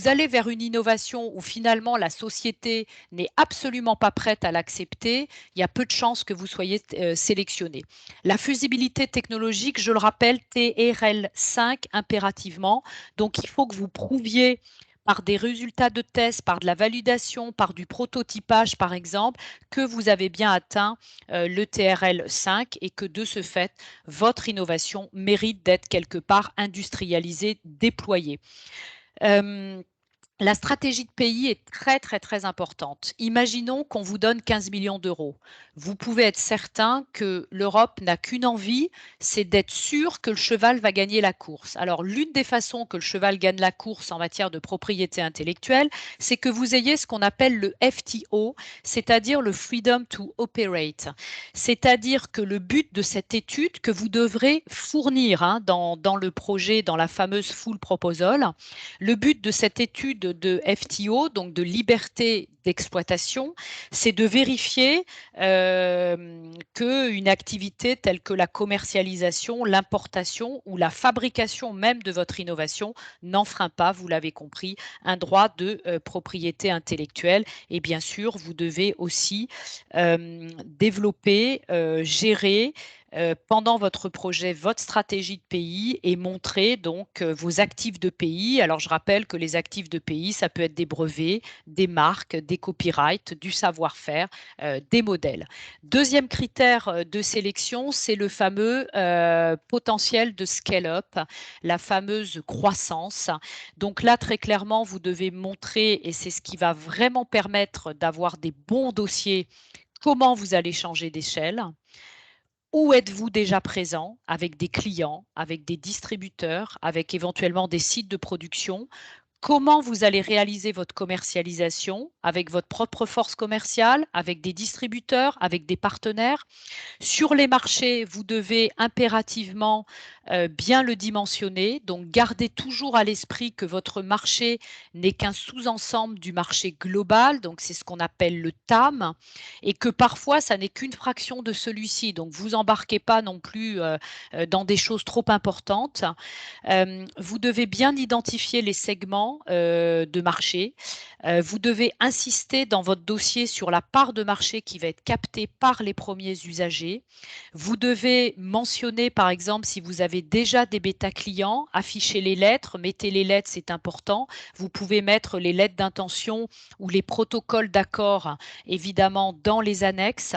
allez vers une innovation où finalement la société n'est absolument pas prête à l'accepter, il y a peu de chances que vous soyez sélectionné. La faisabilité technologique, je le rappelle, TRL5 impérativement. Donc, il faut que vous prouviez par des résultats de tests, par de la validation, par du prototypage, par exemple, que vous avez bien atteint le TRL5 et que de ce fait, votre innovation mérite d'être quelque part industrialisée, déployée. La stratégie de pays est très, très, très importante. Imaginons qu'on vous donne 15 millions d'euros. Vous pouvez être certain que l'Europe n'a qu'une envie, c'est d'être sûr que le cheval va gagner la course. Alors, l'une des façons que le cheval gagne la course en matière de propriété intellectuelle, c'est que vous ayez ce qu'on appelle le FTO, c'est-à-dire le Freedom to Operate. C'est-à-dire que le but de cette étude que vous devrez fournir dans le projet, dans la fameuse full proposal, le but de cette étude de FTO, donc de liberté d'exploitation, c'est de vérifier qu'une activité telle que la commercialisation, l'importation ou la fabrication même de votre innovation n'enfreint pas, vous l'avez compris, un droit de propriété intellectuelle. Et bien sûr, vous devez aussi développer, gérer pendant votre projet, votre stratégie de pays et montrer donc vos actifs de pays. Alors, je rappelle que les actifs de pays, ça peut être des brevets, des marques, des copyrights, du savoir-faire, des modèles. Deuxième critère de sélection, c'est le fameux potentiel de scale-up, la fameuse croissance. Donc là, très clairement, vous devez montrer, et c'est ce qui va vraiment permettre d'avoir des bons dossiers, comment vous allez changer d'échelle. Où êtes-vous déjà présent avec des clients, avec des distributeurs, avec éventuellement des sites de production? Comment vous allez réaliser votre commercialisation avec votre propre force commerciale, avec des distributeurs, avec des partenaires? Sur les marchés, vous devez impérativement bien le dimensionner, donc gardez toujours à l'esprit que votre marché n'est qu'un sous-ensemble du marché global, donc c'est ce qu'on appelle le TAM, et que parfois ça n'est qu'une fraction de celui-ci, donc vous embarquez pas non plus dans des choses trop importantes. Vous devez bien identifier les segments de marché. Vous devez insister dans votre dossier sur la part de marché qui va être captée par les premiers usagers. Vous devez mentionner, par exemple, si vous avez déjà des bêta clients, afficher les lettres, mettez les lettres, c'est important. Vous pouvez mettre les lettres d'intention ou les protocoles d'accord, évidemment, dans les annexes.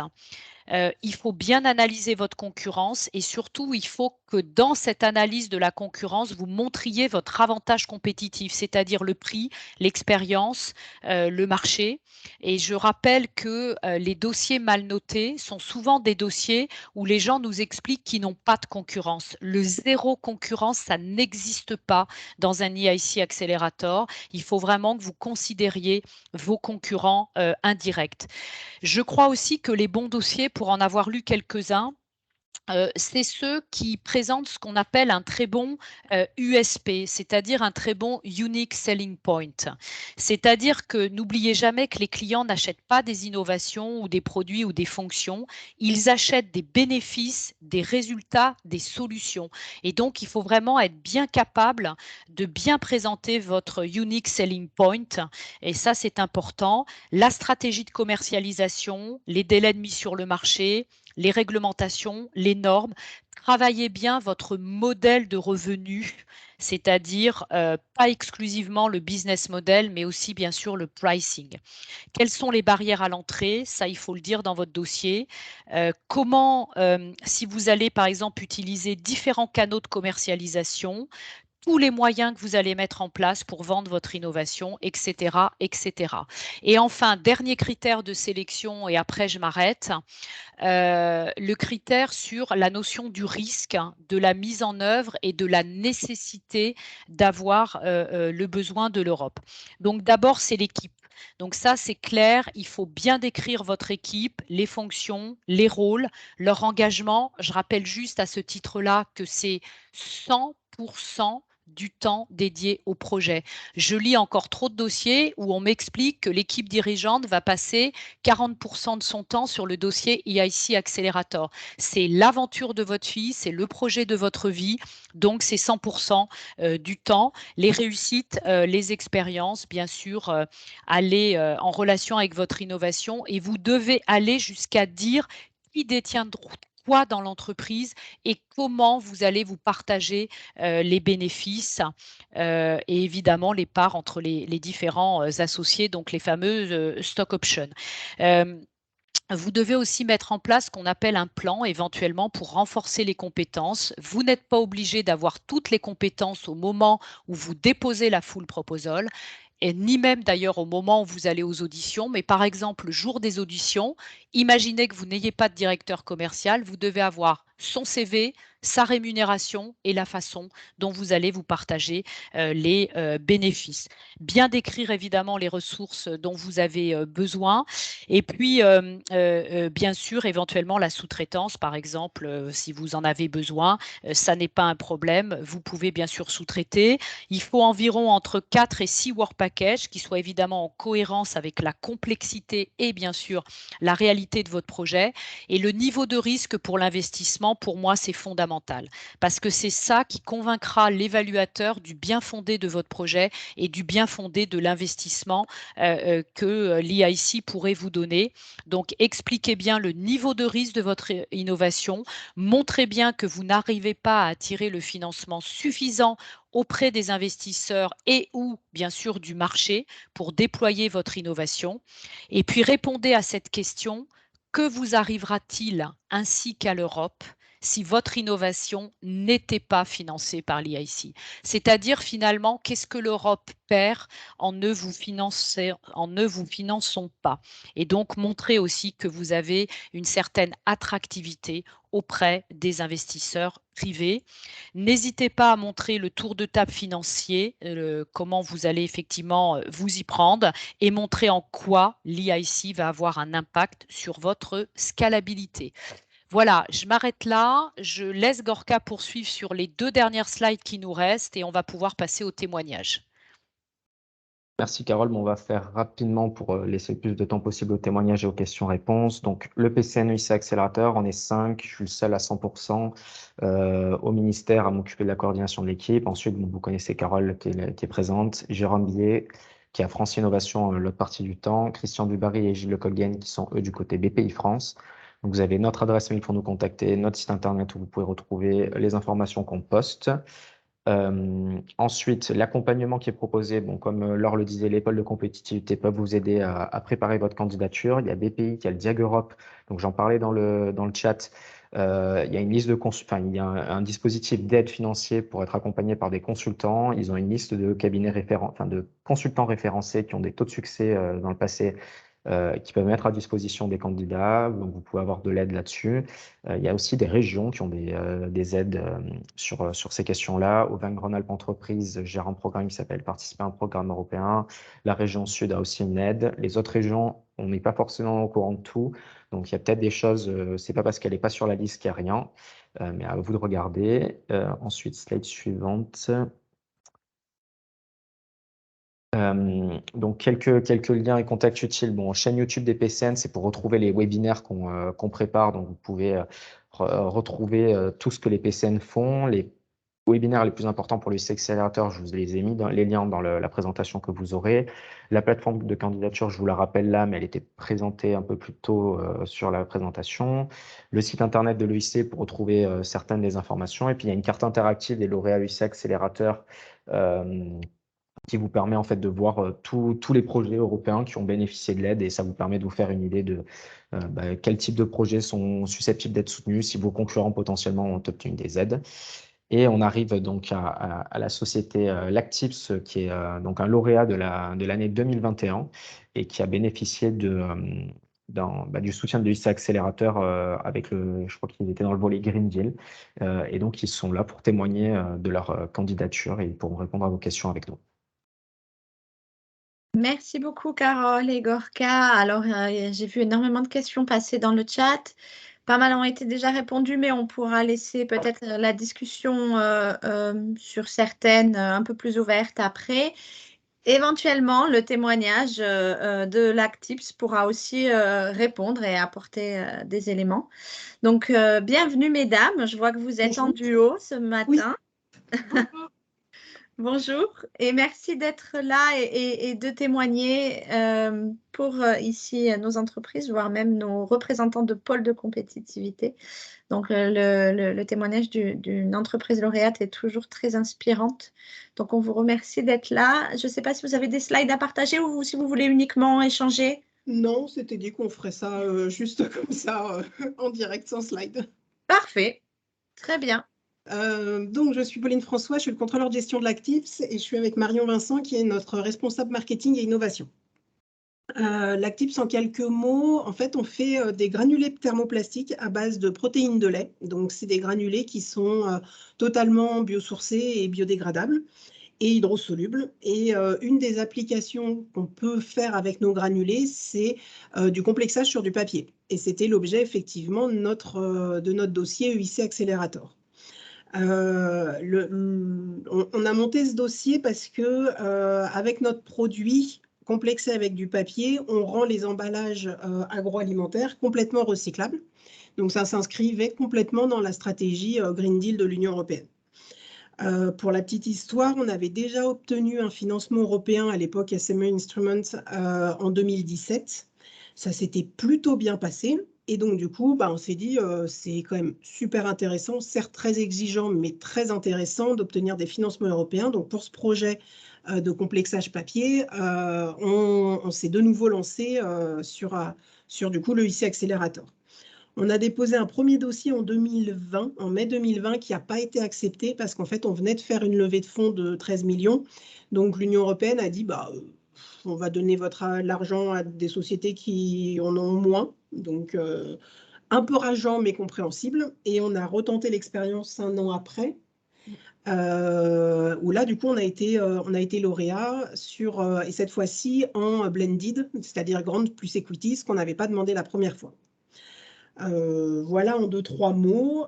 Il faut bien analyser votre concurrence et surtout, il faut que dans cette analyse de la concurrence, vous montriez votre avantage compétitif, c'est-à-dire le prix, l'expérience, le marché. Et je rappelle que les dossiers mal notés sont souvent des dossiers où les gens nous expliquent qu'ils n'ont pas de concurrence. Le zéro concurrence, ça n'existe pas dans un EIC Accelerator. Il faut vraiment que vous considériez vos concurrents indirects. Je crois aussi que les bons dossiers, pour en avoir lu quelques-uns, c'est ceux qui présentent ce qu'on appelle un très bon USP, c'est-à-dire un très bon Unique Selling Point. C'est-à-dire que n'oubliez jamais que les clients n'achètent pas des innovations ou des produits ou des fonctions, ils achètent des bénéfices, des résultats, des solutions. Et donc, il faut vraiment être bien capable de bien présenter votre Unique Selling Point. Et ça, c'est important. La stratégie de commercialisation, les délais de mise sur le marché, les réglementations, les normes. Travaillez bien votre modèle de revenu, c'est-à-dire pas exclusivement le business model, mais aussi bien sûr le pricing. Quelles sont les barrières à l'entrée? Ça, il faut le dire dans votre dossier. Comment, si vous allez par exemple utiliser différents canaux de commercialisation, tous les moyens que vous allez mettre en place pour vendre votre innovation, etc., etc. Et enfin, dernier critère de sélection, et après je m'arrête, le critère sur la notion du risque, de la mise en œuvre et de la nécessité d'avoir le besoin de l'Europe. Donc d'abord, c'est l'équipe. Donc ça, c'est clair, il faut bien décrire votre équipe, les fonctions, les rôles, leur engagement. Je rappelle juste à ce titre-là que c'est 100% du temps dédié au projet. Je lis encore trop de dossiers où on m'explique que l'équipe dirigeante va passer 40% de son temps sur le dossier EIC Accelerator. C'est l'aventure de votre vie, c'est le projet de votre vie, donc c'est 100% du temps. Les réussites, les expériences, bien sûr, aller en relation avec votre innovation et vous devez aller jusqu'à dire qui détient quoi dans l'entreprise et comment vous allez vous partager les bénéfices et évidemment les parts entre les différents associés, donc les fameuses stock options. Vous devez aussi mettre en place ce qu'on appelle un plan éventuellement pour renforcer les compétences. Vous n'êtes pas obligé d'avoir toutes les compétences au moment où vous déposez la full proposal, et ni même d'ailleurs au moment où vous allez aux auditions, mais par exemple le jour des auditions, imaginez que vous n'ayez pas de directeur commercial, vous devez avoir son CV, sa rémunération et la façon dont vous allez vous partager les bénéfices. Bien décrire évidemment les ressources dont vous avez besoin et puis bien sûr éventuellement la sous-traitance par exemple si vous en avez besoin, ça n'est pas un problème, vous pouvez bien sûr sous-traiter. Il faut environ entre 4 et 6 work packages qui soient évidemment en cohérence avec la complexité et bien sûr la réalité de votre projet. Et le niveau de risque pour l'investissement, pour moi, c'est fondamental parce que c'est ça qui convaincra l'évaluateur du bien fondé de votre projet et du bien fondé de l'investissement que l'EIC pourrait vous donner. Donc, expliquez bien le niveau de risque de votre innovation, montrez bien que vous n'arrivez pas à attirer le financement suffisant auprès des investisseurs et ou bien sûr du marché pour déployer votre innovation. Et puis répondez à cette question, que vous arrivera-t-il ainsi qu'à l'Europe si votre innovation n'était pas financée par l'EIC? C'est-à-dire finalement, qu'est-ce que l'Europe perd en ne vous finançant pas? Et donc montrer aussi que vous avez une certaine attractivité auprès des investisseurs privés. N'hésitez pas à montrer le tour de table financier, comment vous allez effectivement vous y prendre et montrer en quoi l'EIC va avoir un impact sur votre scalabilité. Voilà, je m'arrête là. Je laisse Gorka poursuivre sur les 2 dernières slides qui nous restent et on va pouvoir passer au témoignage. Merci Carole, on va faire rapidement pour laisser le plus de temps possible aux témoignages et aux questions-réponses. Donc le PCNEIC Accélérateur, on est 5, je suis le seul à 100% au ministère à m'occuper de la coordination de l'équipe. Ensuite, vous connaissez Carole qui est présente, Jérôme Billet qui est à France Innovation l'autre partie du temps, Christian Dubarry et Gilles Lecolguen qui sont eux du côté BPI France. Donc vous avez notre adresse mail pour nous contacter, notre site internet où vous pouvez retrouver les informations qu'on poste. Ensuite, l'accompagnement qui est proposé, bon, comme Laure le disait, les pôles de compétitivité peuvent vous aider à préparer votre candidature. Il y a BPI, il y a le Diag Europe, donc j'en parlais dans le chat. Il y a une liste de il y a un dispositif d'aide financier pour être accompagné par des consultants. Ils ont une liste de cabinets référents, de consultants référencés qui ont des taux de succès dans le passé. Qui peuvent mettre à disposition des candidats, donc vous pouvez avoir de l'aide là-dessus. Il y a aussi des régions qui ont des aides sur ces questions-là. Auvergne-Rhône-Alpes Entreprises gère un programme qui s'appelle Participer à un programme européen. La région Sud a aussi une aide. Les autres régions, on n'est pas forcément au courant de tout. Donc, il y a peut-être des choses, c'est pas parce qu'elle n'est pas sur la liste qu'il n'y a rien, mais à vous de regarder. Ensuite, slide suivante. Donc, quelques liens et contacts utiles. Bon, chaîne YouTube des PCN, c'est pour retrouver les webinaires qu'on prépare. Donc, vous pouvez retrouver tout ce que les PCN font. Les webinaires les plus importants pour le CX Accélérateur, je vous les ai mis dans les liens dans la présentation que vous aurez. La plateforme de candidature, je vous la rappelle là, mais elle était présentée un peu plus tôt sur la présentation. Le site internet de l'EIC pour retrouver certaines des informations. Et puis, il y a une carte interactive des lauréats EIC Accélérateur qui vous permet en fait de voir tous les projets européens qui ont bénéficié de l'aide et ça vous permet de vous faire une idée de quel type de projets sont susceptibles d'être soutenus si vos concurrents potentiellement ont obtenu des aides. Et on arrive donc à la société Lactips, qui est donc un lauréat de l'année 2021 et qui a bénéficié du soutien de l'EIC Accélérateur avec je crois qu'ils étaient dans le volet Green Deal. Et donc, ils sont là pour témoigner de leur candidature et pour répondre à vos questions avec nous. Merci beaucoup, Carole et Gorka. Alors, j'ai vu énormément de questions passer dans le chat. Pas mal ont été déjà répondues, mais on pourra laisser peut-être la discussion sur certaines un peu plus ouverte après. Éventuellement, le témoignage de Lactips pourra aussi répondre et apporter des éléments. Donc, bienvenue, mesdames. Je vois que vous êtes en duo ce matin. Oui. Bonjour et merci d'être là et de témoigner pour ici nos entreprises, voire même nos représentants de pôle de compétitivité. Donc, le témoignage d'une entreprise lauréate est toujours très inspirante. Donc, on vous remercie d'être là. Je ne sais pas si vous avez des slides à partager ou si vous voulez uniquement échanger. Non, c'était dit qu'on ferait ça juste comme ça, en direct, sans slide. Parfait. Très bien. Donc, je suis Pauline François, je suis le contrôleur de gestion de Lactips et je suis avec Marion Vincent qui est notre responsable marketing et innovation. Lactips, en quelques mots, en fait, on fait des granulés thermoplastiques à base de protéines de lait. Donc, c'est des granulés qui sont totalement biosourcés et biodégradables et hydrosolubles. Et une des applications qu'on peut faire avec nos granulés, c'est du complexage sur du papier. Et c'était l'objet, effectivement, de notre dossier EIC Accelerator. On a monté ce dossier parce que avec notre produit complexé avec du papier, on rend les emballages agroalimentaires complètement recyclables. Donc ça s'inscrivait complètement dans la stratégie Green Deal de l'Union européenne. Pour la petite histoire, on avait déjà obtenu un financement européen à l'époque SMA Instruments en 2017. Ça s'était plutôt bien passé. Et donc, du coup, on s'est dit, c'est quand même super intéressant, certes très exigeant, mais très intéressant d'obtenir des financements européens. Donc, pour ce projet de complexage papier, on s'est de nouveau lancé sur du coup, le EIC Accelerator. On a déposé un premier dossier en 2020, en mai 2020, qui n'a pas été accepté parce qu'en fait, on venait de faire une levée de fonds de 13 millions. Donc, l'Union européenne a dit, on va donner l'argent à des sociétés qui en ont moins. Donc, un peu rageant, mais compréhensible. Et on a retenté l'expérience 1 an après, où là, du coup, on a été lauréat et cette fois-ci en blended, c'est-à-dire grande plus equity, ce qu'on n'avait pas demandé la première fois. Voilà en 2-3 mots.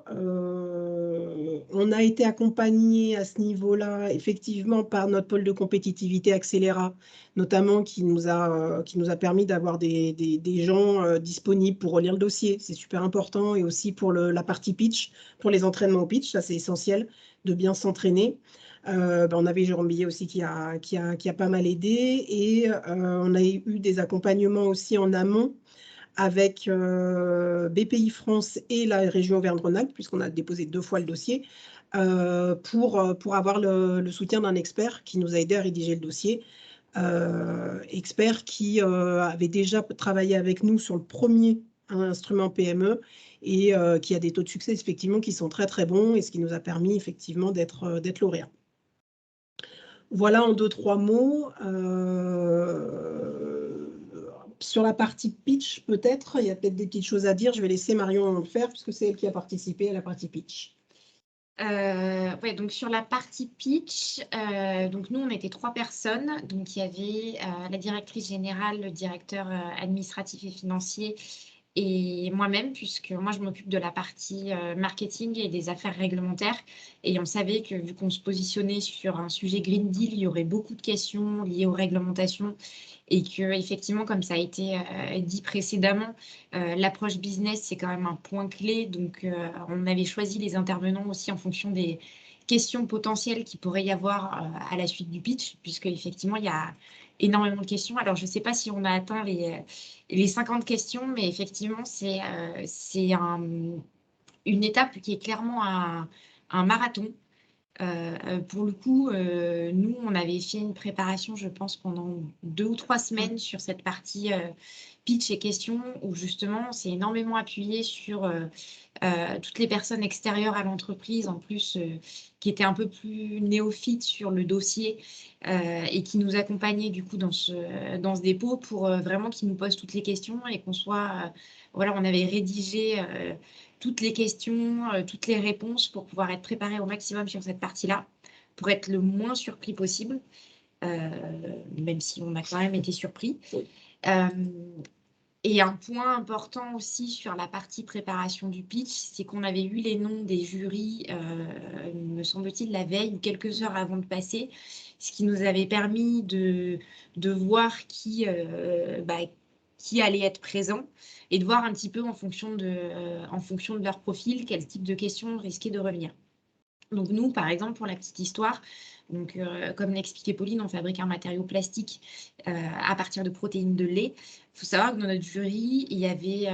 On a été accompagné à ce niveau-là, effectivement, par notre pôle de compétitivité Accélera, notamment qui nous a permis d'avoir des gens disponibles pour relire le dossier. C'est super important. Et aussi pour la partie pitch, pour les entraînements au pitch, ça c'est essentiel de bien s'entraîner. On avait Jérôme Billet aussi qui a pas mal aidé. Et on a eu des accompagnements aussi en amont avec BPI France et la région Auvergne-Rhône-Alpes, puisqu'on a déposé 2 fois le dossier, pour avoir le soutien d'un expert qui nous a aidé à rédiger le dossier. Expert qui avait déjà travaillé avec nous sur le premier instrument PME et qui a des taux de succès effectivement qui sont très très bons et ce qui nous a permis effectivement d'être lauréat. Voilà en 2-3 mots. Sur la partie pitch, peut-être, il y a peut-être des petites choses à dire. Je vais laisser Marion le faire, puisque c'est elle qui a participé à la partie pitch. Ouais, donc sur la partie pitch, donc nous, on était 3 personnes. Donc, il y avait la directrice générale, le directeur administratif et financier et moi-même, puisque moi, je m'occupe de la partie marketing et des affaires réglementaires. Et on savait que vu qu'on se positionnait sur un sujet Green Deal, il y aurait beaucoup de questions liées aux réglementations et que effectivement, comme ça a été dit précédemment, l'approche business, c'est quand même un point clé. Donc, on avait choisi les intervenants aussi en fonction des questions potentielles qu'il pourrait y avoir à la suite du pitch, puisque effectivement, il y a énormément de questions. Alors, je ne sais pas si on a atteint les 50 questions, mais effectivement, c'est une étape qui est clairement un marathon. Pour le coup, nous, on avait fait une préparation, je pense, pendant 2 ou 3 semaines sur cette partie pitch et questions, où justement, on s'est énormément appuyé sur toutes les personnes extérieures à l'entreprise, en plus, qui étaient un peu plus néophytes sur le dossier et qui nous accompagnaient du coup dans ce dépôt pour vraiment qu'ils nous posent toutes les questions et qu'on soit, voilà, on avait rédigé toutes les questions, toutes les réponses pour pouvoir être préparé au maximum sur cette partie-là, pour être le moins surpris possible, même si on a quand même été surpris. Et un point important aussi sur la partie préparation du pitch, c'est qu'on avait eu les noms des jurys, me semble-t-il, la veille ou quelques heures avant de passer, ce qui nous avait permis de voir qui allait être présent et de voir un petit peu en fonction de leur profil, quel type de questions risquaient de revenir. Donc nous, par exemple, pour la petite histoire, donc, comme l'expliquait Pauline, on fabrique un matériau plastique à partir de protéines de lait. Il faut savoir que dans notre jury, il y avait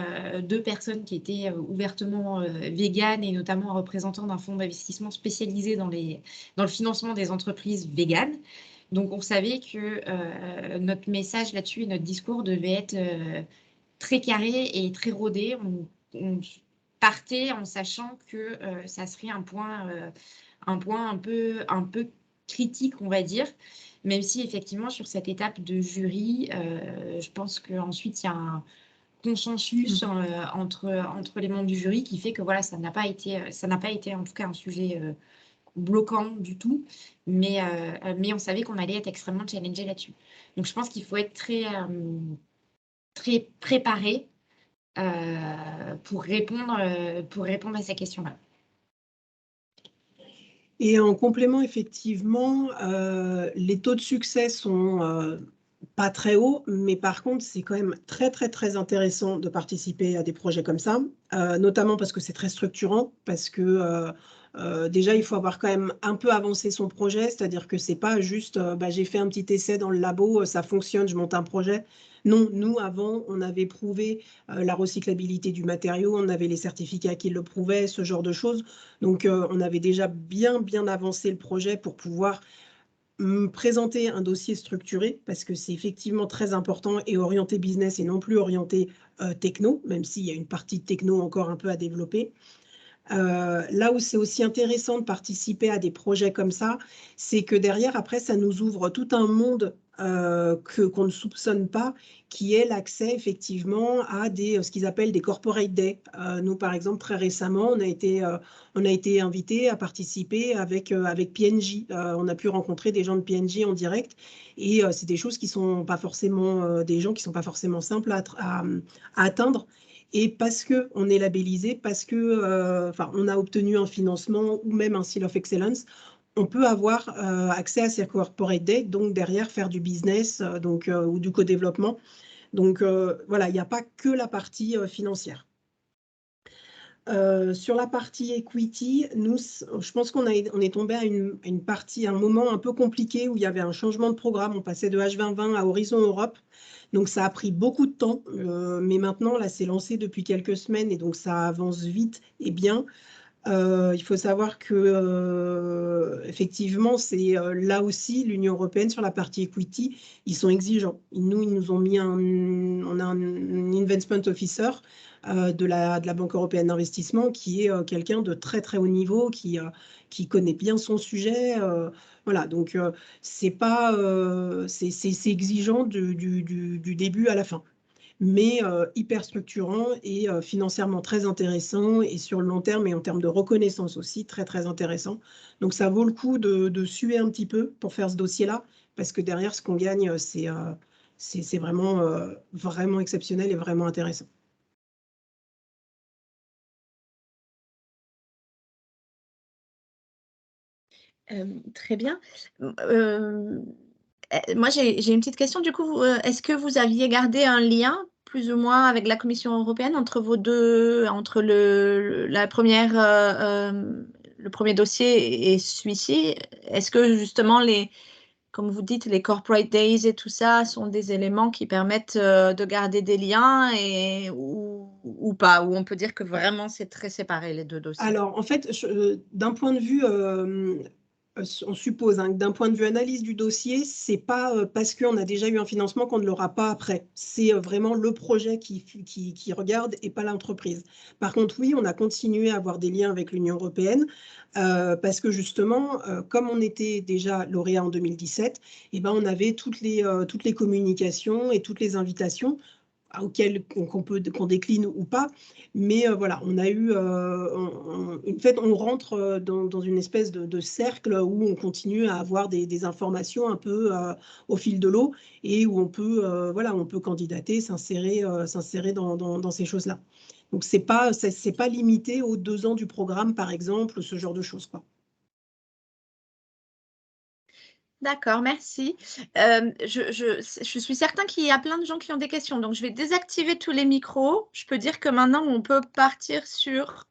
2 personnes qui étaient ouvertement véganes et notamment un représentant d'un fonds d'investissement spécialisé dans le financement des entreprises véganes. Donc, on savait que notre message là-dessus et notre discours devait être très carré et très rodé. On partait en sachant que ça serait un point un peu critique, on va dire, même si effectivement sur cette étape de jury, je pense qu'ensuite il y a un consensus entre les membres du jury qui fait que voilà, ça n'a pas été en tout cas un sujet bloquant du tout, mais on savait qu'on allait être extrêmement challengé là-dessus. Donc je pense qu'il faut être très préparé pour répondre à ces questions-là. Et en complément, effectivement, les taux de succès sont pas très hauts, mais par contre, c'est quand même très, très, très intéressant de participer à des projets comme ça, notamment parce que c'est très structurant, parce que déjà, il faut avoir quand même un peu avancé son projet, c'est-à-dire que c'est pas juste j'ai fait un petit essai dans le labo, ça fonctionne, je monte un projet. Non, nous, avant, on avait prouvé la recyclabilité du matériau, on avait les certificats qui le prouvaient, ce genre de choses. Donc, on avait déjà bien avancé le projet pour pouvoir présenter un dossier structuré, parce que c'est effectivement très important et orienté business et non plus orienté techno, même s'il y a une partie techno encore un peu à développer. Là où c'est aussi intéressant de participer à des projets comme ça, c'est que derrière, après, ça nous ouvre tout un monde qu'on ne soupçonne pas, qui est l'accès effectivement à ce qu'ils appellent des corporate day. Nous, par exemple, très récemment, on a été invités à participer avec P&G. On a pu rencontrer des gens de P&G en direct, et c'est des choses qui sont pas forcément des gens qui sont pas forcément simples à atteindre. Et parce qu'on est labellisé, parce que on a obtenu un financement ou même un Seal of Excellence, on peut avoir accès à ces corporate day, donc derrière faire du business ou du co-développement. Donc voilà, il n'y a pas que la partie financière. Sur la partie equity, nous, je pense qu'on est tombé à une partie, un moment un peu compliqué où il y avait un changement de programme. On passait de H2020 à Horizon Europe. Donc, ça a pris beaucoup de temps. Mais maintenant, là, c'est lancé depuis quelques semaines et donc ça avance vite et bien. Il faut savoir que effectivement, c'est là aussi l'Union européenne sur la partie equity, ils sont exigeants. Ils nous ont mis on a un investment officer de la Banque européenne d'investissement qui est quelqu'un de très très haut niveau, qui connaît bien son sujet. Voilà, donc c'est exigeant du début à la fin, mais hyper structurant et financièrement très intéressant, et sur le long terme et en termes de reconnaissance aussi très très intéressant. Donc ça vaut le coup de suer un petit peu pour faire ce dossier-là, parce que derrière ce qu'on gagne, c'est vraiment exceptionnel et vraiment intéressant. Très bien. Moi, j'ai une petite question. Du coup, est-ce que vous aviez gardé un lien plus ou moins avec la Commission européenne entre le premier dossier et celui-ci? Est-ce que justement comme vous dites, les corporate days et tout ça sont des éléments qui permettent de garder des liens ou pas? Ou on peut dire que vraiment c'est très séparé les deux dossiers? Alors, en fait, d'un point de vue, on suppose que d'un point de vue analyse du dossier, c'est pas parce qu'on a déjà eu un financement qu'on ne l'aura pas après. C'est vraiment le projet qui regarde et pas l'entreprise. Par contre, oui, on a continué à avoir des liens avec l'Union européenne parce que justement, comme on était déjà lauréat en 2017, on avait toutes les communications et toutes les invitations auxquelles qu'on décline ou pas, mais voilà, on a eu, en fait, on rentre dans une espèce de cercle où on continue à avoir des informations un peu au fil de l'eau, et où on peut candidater, s'insérer dans ces choses-là. Donc c'est pas limité aux 2 ans du programme, par exemple, ce genre de choses, quoi. D'accord, merci. Je suis certain qu'il y a plein de gens qui ont des questions, donc je vais désactiver tous les micros. Je peux dire que maintenant, on peut partir sur...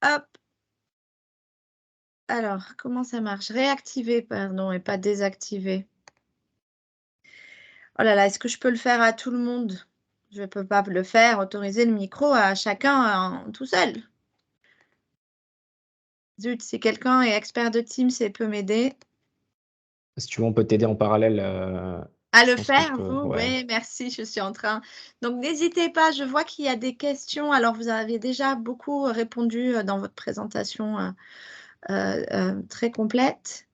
Hop. Alors, comment ça marche? Réactiver, pardon, et pas désactiver. Oh là là, est-ce que je peux le faire à tout le monde? Je ne peux pas le faire, autoriser le micro à chacun tout seul. Zut, si quelqu'un est expert de Teams et peut m'aider. Si tu veux, on peut t'aider en parallèle. À Je le pense faire, qu'on peut, vous? ouais. Oui, merci, je suis en train. Donc, n'hésitez pas, je vois qu'il y a des questions. Alors, vous avez déjà beaucoup répondu dans votre présentation très complète.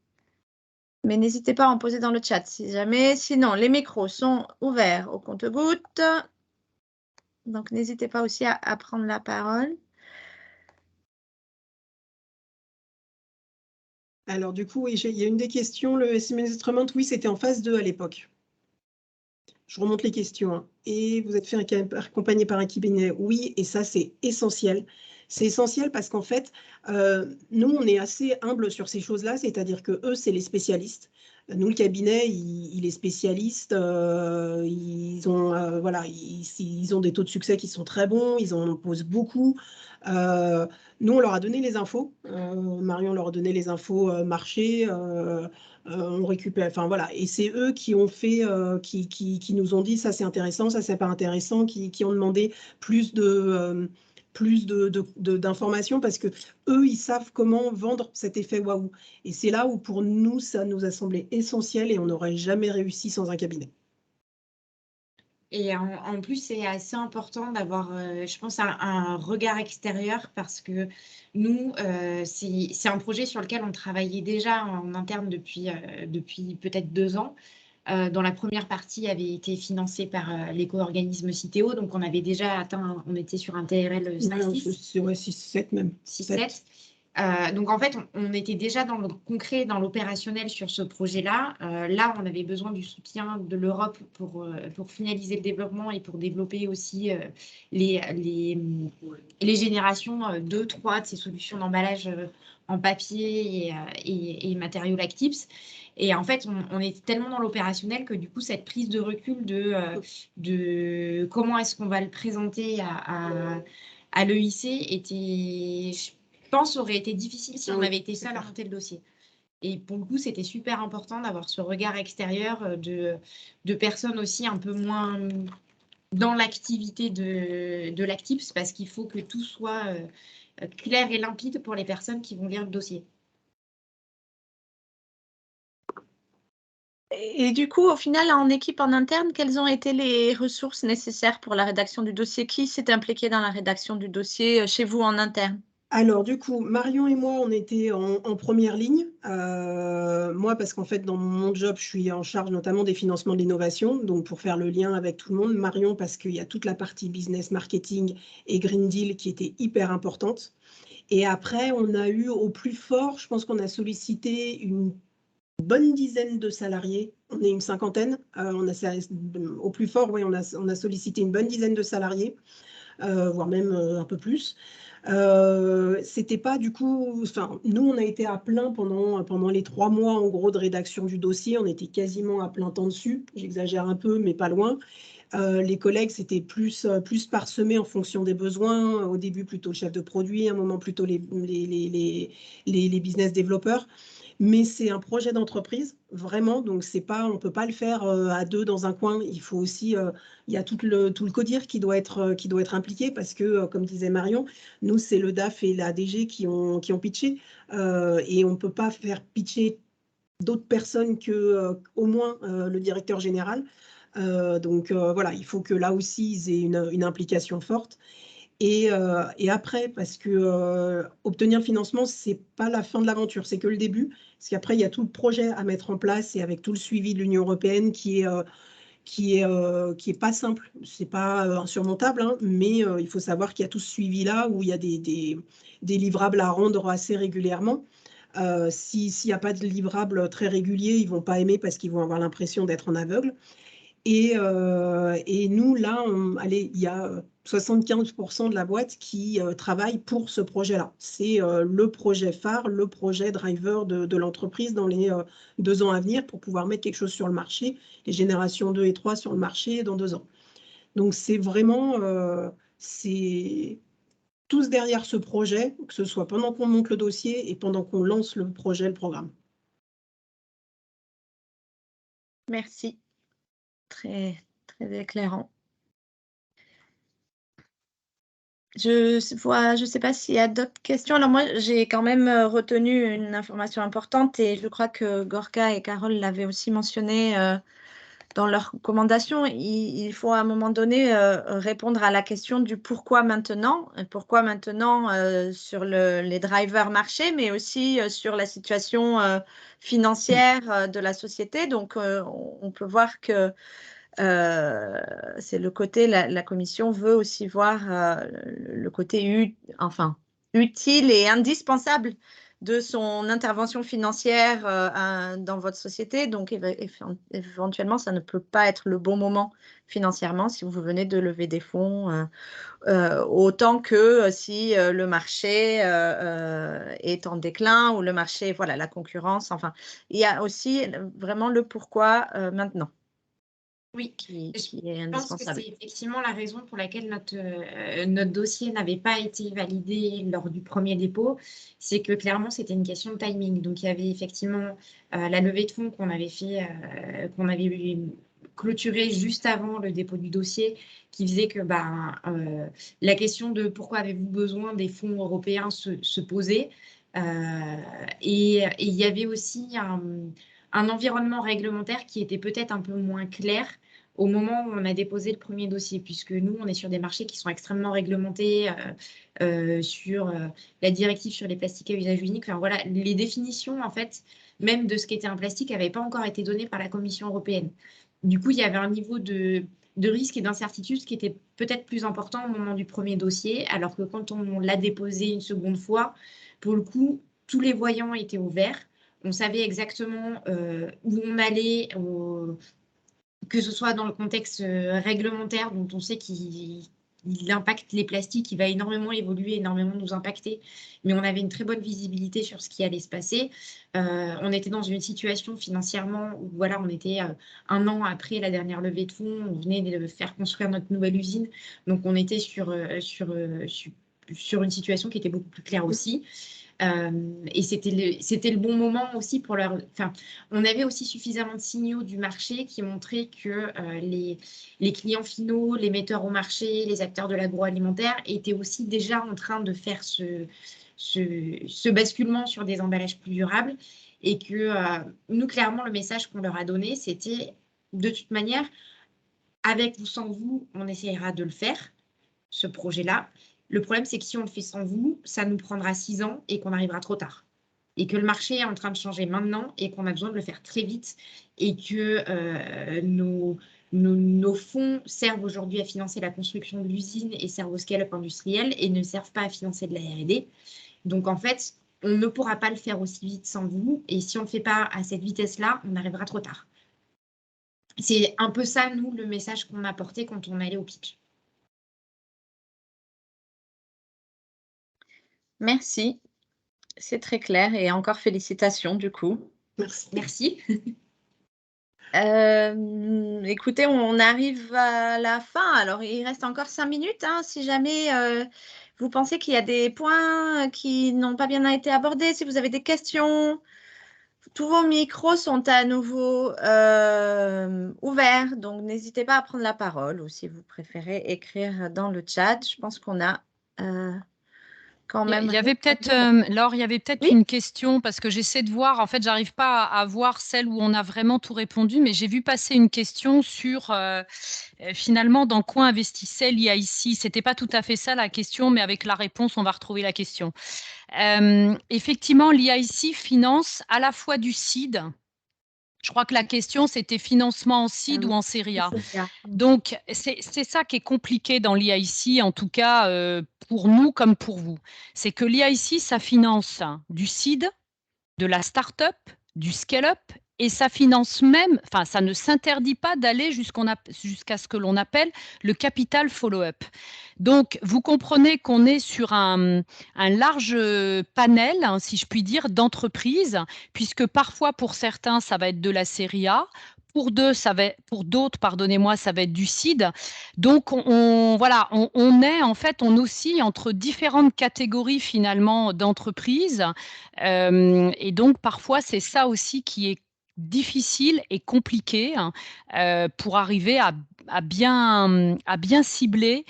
Mais n'hésitez pas à en poser dans le chat si jamais. Sinon, les micros sont ouverts au compte-gouttes. Donc, n'hésitez pas aussi à prendre la parole. Alors, du coup, oui, il y a une des questions. Le SMS Instrument, oui, c'était en phase 2 à l'époque. Je remonte les questions. Hein. Et vous êtes fait accompagner par un cabinet? Oui, et ça, c'est essentiel. C'est essentiel parce qu'en fait, nous, on est assez humble sur ces choses-là, c'est-à-dire que eux, c'est les spécialistes. Nous, le cabinet, il est spécialiste. Ils ont, voilà, ils ont des taux de succès qui sont très bons. Ils en posent beaucoup. Nous, on leur a donné les infos. Marion leur a donné les infos marché. On récupère, enfin voilà, et c'est eux qui ont fait, qui nous ont dit ça c'est intéressant, ça c'est pas intéressant, qui ont demandé plus d'informations parce que eux ils savent comment vendre cet effet waouh. Et c'est là où pour nous ça nous a semblé essentiel et on n'aurait jamais réussi sans un cabinet. Et en plus, c'est assez important d'avoir, je pense, un regard extérieur parce que nous, c'est un projet sur lequel on travaillait déjà en interne depuis peut-être 2 ans. Dont la première partie avait été financée par l'éco-organisme Citeo. Donc, on avait déjà atteint, on était sur un TRL 6. Ouais, 6-7 même. 6-7. Donc, en fait, on était déjà dans le concret, dans l'opérationnel sur ce projet-là. Là, on avait besoin du soutien de l'Europe pour finaliser le développement et pour développer aussi les générations 2, 3 de ces solutions d'emballage en papier et matériaux Lactips. Et en fait, on est tellement dans l'opérationnel que du coup, cette prise de recul de comment est-ce qu'on va le présenter à l'EIC était, je pense, aurait été difficile si on avait été seul à monter le dossier. Et pour le coup, c'était super important d'avoir ce regard extérieur de personnes aussi un peu moins dans l'activité de Lactips parce qu'il faut que tout soit clair et limpide pour les personnes qui vont lire le dossier. Et du coup, au final, en équipe, en interne, quelles ont été les ressources nécessaires pour la rédaction du dossier? Qui s'est impliqué dans la rédaction du dossier chez vous en interne? Alors du coup, Marion et moi, on était en première ligne. Moi, parce qu'en fait, dans mon job, je suis en charge notamment des financements de l'innovation, donc pour faire le lien avec tout le monde. Marion, parce qu'il y a toute la partie business, marketing et Green Deal qui était hyper importante. Et après, on a eu au plus fort, je pense qu'on a sollicité une bonne dizaine de salariés. On est une cinquantaine. Au plus fort, oui, on a sollicité une bonne dizaine de salariés, voire même un peu plus. C'était pas du coup, enfin, nous on a été à plein pendant les 3 mois en gros de rédaction du dossier, on était quasiment à plein temps dessus, j'exagère un peu mais pas loin. Les collègues c'était plus parsemé en fonction des besoins, au début plutôt le chef de produit, à un moment plutôt les business développeurs. Mais c'est un projet d'entreprise, vraiment, donc c'est pas, on ne peut pas le faire à deux dans un coin. Il faut aussi, il y a tout le CODIR qui doit être impliqué parce que, comme disait Marion, nous, c'est le DAF et la DG qui ont pitché et on ne peut pas faire pitcher d'autres personnes que au moins le directeur général. Donc voilà, il faut que là aussi, ils aient une implication forte. Et après, parce que obtenir le financement, ce n'est pas la fin de l'aventure, c'est que le début. Parce qu'après, il y a tout le projet à mettre en place et avec tout le suivi de l'Union européenne qui est pas simple. Ce n'est pas insurmontable, hein, mais il faut savoir qu'il y a tout ce suivi-là où il y a des livrables à rendre assez régulièrement. S'il n'y a pas de livrables très réguliers, ils ne vont pas aimer parce qu'ils vont avoir l'impression d'être en aveugle. Et nous, là, il y a 75% de la boîte qui travaille pour ce projet-là. C'est le projet phare, le projet driver de l'entreprise dans les 2 ans à venir pour pouvoir mettre quelque chose sur le marché, les générations 2 et 3 sur le marché dans 2 ans. Donc, c'est vraiment, c'est tous derrière ce projet, que ce soit pendant qu'on monte le dossier et pendant qu'on lance le projet, le programme. Merci. Très, très éclairant. Je ne sais pas s'il y a d'autres questions. Alors moi, j'ai quand même retenu une information importante et je crois que Gorka et Carole l'avaient aussi mentionné dans leurs recommandations, il faut à un moment donné répondre à la question du pourquoi maintenant sur les drivers marchés, mais aussi sur la situation financière de la société. Donc, on peut voir que c'est le côté, la Commission veut aussi voir le côté utile et indispensable de son intervention financière dans votre société. Donc, éventuellement, ça ne peut pas être le bon moment financièrement si vous venez de lever des fonds, autant que si le marché est en déclin ou le marché, voilà, la concurrence. Enfin, il y a aussi vraiment le pourquoi maintenant. Oui, qui est je pense que indispensable. c'est effectivement la raison pour laquelle notre dossier n'avait pas été validé lors du premier dépôt. C'est que clairement, c'était une question de timing. Donc, il y avait effectivement la levée de fonds qu'on avait clôturée juste avant le dépôt du dossier, qui faisait que la question de pourquoi avez-vous besoin des fonds européens se posait. Et il y avait aussi un environnement réglementaire qui était peut-être un peu moins clair au moment où on a déposé le premier dossier, puisque nous, on est sur des marchés qui sont extrêmement réglementés sur la directive sur les plastiques à usage unique. Enfin, voilà, les définitions, en fait, même de ce qu'était un plastique, n'avaient pas encore été données par la Commission européenne. Du coup, il y avait un niveau de risque et d'incertitude qui était peut-être plus important au moment du premier dossier, alors que quand on l'a déposé une seconde fois, pour le coup, tous les voyants étaient au vert. On savait exactement où on allait, que ce soit dans le contexte réglementaire, dont on sait qu'il impacte les plastiques, il va énormément évoluer, énormément nous impacter, mais on avait une très bonne visibilité sur ce qui allait se passer. On était dans une situation financièrement où voilà, on était 1 an après la dernière levée de fonds, on venait de faire construire notre nouvelle usine, donc on était sur une situation qui était beaucoup plus claire aussi. Et c'était le bon moment aussi pour leur... Enfin, on avait aussi suffisamment de signaux du marché qui montraient que les clients finaux, les metteurs au marché, les acteurs de l'agroalimentaire étaient aussi déjà en train de faire ce basculement sur des emballages plus durables. Et que nous, clairement, le message qu'on leur a donné, c'était de toute manière, avec ou sans vous, on essaiera de le faire, ce projet-là. Le problème, c'est que si on le fait sans vous, ça nous prendra 6 ans et qu'on arrivera trop tard. Et que le marché est en train de changer maintenant et qu'on a besoin de le faire très vite et que nos fonds servent aujourd'hui à financer la construction de l'usine et servent au scale-up industriel et ne servent pas à financer de la R&D. Donc, en fait, on ne pourra pas le faire aussi vite sans vous. Et si on ne le fait pas à cette vitesse-là, on arrivera trop tard. C'est un peu ça, nous, le message qu'on a porté quand on allait au pitch. Merci, c'est très clair et encore félicitations du coup. Merci. Écoutez, on arrive à la fin. Alors, il reste encore 5 minutes. Hein, si jamais vous pensez qu'il y a des points qui n'ont pas bien été abordés, si vous avez des questions, tous vos micros sont à nouveau ouverts. Donc, n'hésitez pas à prendre la parole ou si vous préférez écrire dans le chat. Je pense qu'on a... quand même. Il y avait peut-être, Laure, il y avait peut-être Oui. une question parce que j'essaie de voir, en fait, j'arrive pas à voir celle où on a vraiment tout répondu, mais j'ai vu passer une question sur finalement dans quoi investissait l'IIC. C'était pas tout à fait ça la question, mais avec la réponse, on va retrouver la question. Effectivement, l'IIC finance à la fois du seed. Je crois que la question, c'était financement en seed ou en série A. Donc, c'est ça qui est compliqué dans l'IIC, en tout cas pour nous comme pour vous. C'est que l'IIC, ça finance du seed, de la start-up, du scale-up, et ça finance même, enfin, ça ne s'interdit pas d'aller jusqu'à ce que l'on appelle le capital follow-up. Donc, vous comprenez qu'on est sur un large panel, hein, si je puis dire, d'entreprises, puisque parfois, pour certains, ça va être de la série A, pour d'autres, pardonnez-moi, ça va être du seed. Donc, on est en fait, on oscille entre différentes catégories finalement d'entreprises. Et donc, parfois, c'est ça aussi qui est difficile et compliqué pour arriver à bien cibler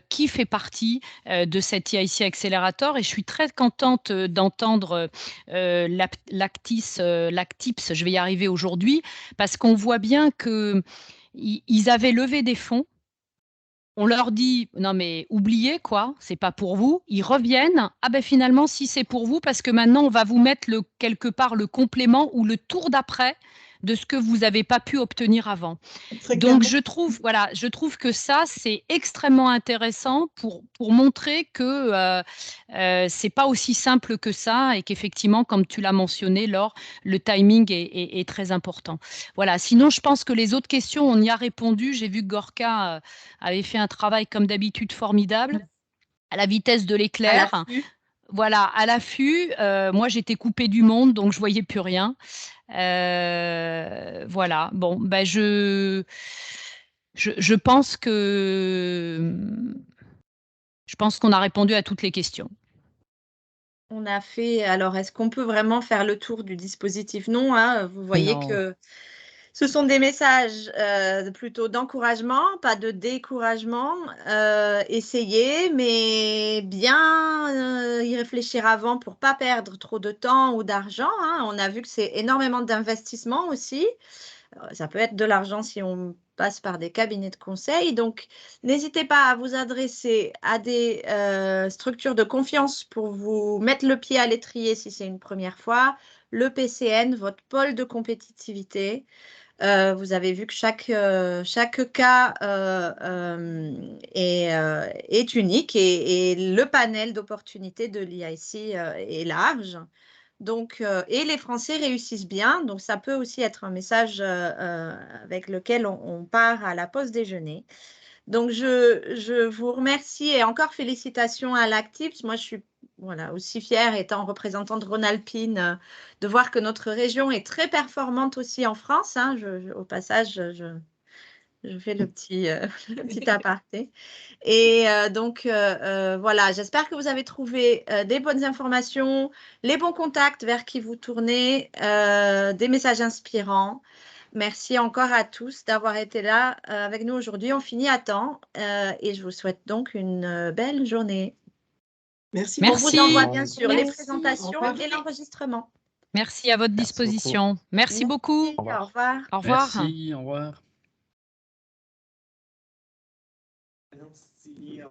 qui fait partie de cet EIC Accelerator. Et je suis très contente d'entendre l'Actips, je vais y arriver aujourd'hui, parce qu'on voit bien qu'ils avaient levé des fonds. On leur dit, non mais oubliez quoi, c'est pas pour vous. Ils reviennent, ah ben finalement si c'est pour vous, parce que maintenant on va vous mettre quelque part le complément ou le tour d'après de ce que vous n'avez pas pu obtenir avant. Donc je trouve que ça c'est extrêmement intéressant pour montrer que c'est pas aussi simple que ça et qu'effectivement, comme tu l'as mentionné, Laure, le timing est très important. Voilà. Sinon, je pense que les autres questions, on y a répondu. J'ai vu que Gorka avait fait un travail comme d'habitude formidable à la vitesse de l'éclair. Voilà, à l'affût. Moi, j'étais coupée du monde, donc je voyais plus rien. Voilà. Bon, ben je pense qu'on a répondu à toutes les questions. On a fait. Alors, est-ce qu'on peut vraiment faire le tour du dispositif? Non, hein, vous voyez que ce sont des messages plutôt d'encouragement, pas de découragement. Essayez, mais bien y réfléchir avant pour ne pas perdre trop de temps ou d'argent. Hein. On a vu que c'est énormément d'investissement aussi. Ça peut être de l'argent si on passe par des cabinets de conseil. Donc, n'hésitez pas à vous adresser à des structures de confiance pour vous mettre le pied à l'étrier si c'est une première fois. Le PCN, votre pôle de compétitivité. Vous avez vu que chaque cas est unique et le panel d'opportunités de l'EIC est large. Donc, et les Français réussissent bien, donc ça peut aussi être un message avec lequel on part à la pause déjeuner. Donc, je vous remercie et encore félicitations à l'Actips. Moi, je suis aussi fière, étant représentante de Rhône-Alpine, de voir que notre région est très performante aussi en France. Hein. Au passage, je fais le petit aparté. Et donc, voilà, j'espère que vous avez trouvé des bonnes informations, les bons contacts vers qui vous tournez, des messages inspirants. Merci encore à tous d'avoir été là avec nous aujourd'hui. On finit à temps et je vous souhaite donc une belle journée. Merci. On vous envoie bien sûr les présentations et l'enregistrement. Merci, à votre disposition. Merci beaucoup. Au revoir. Au revoir. Merci, au revoir. Merci.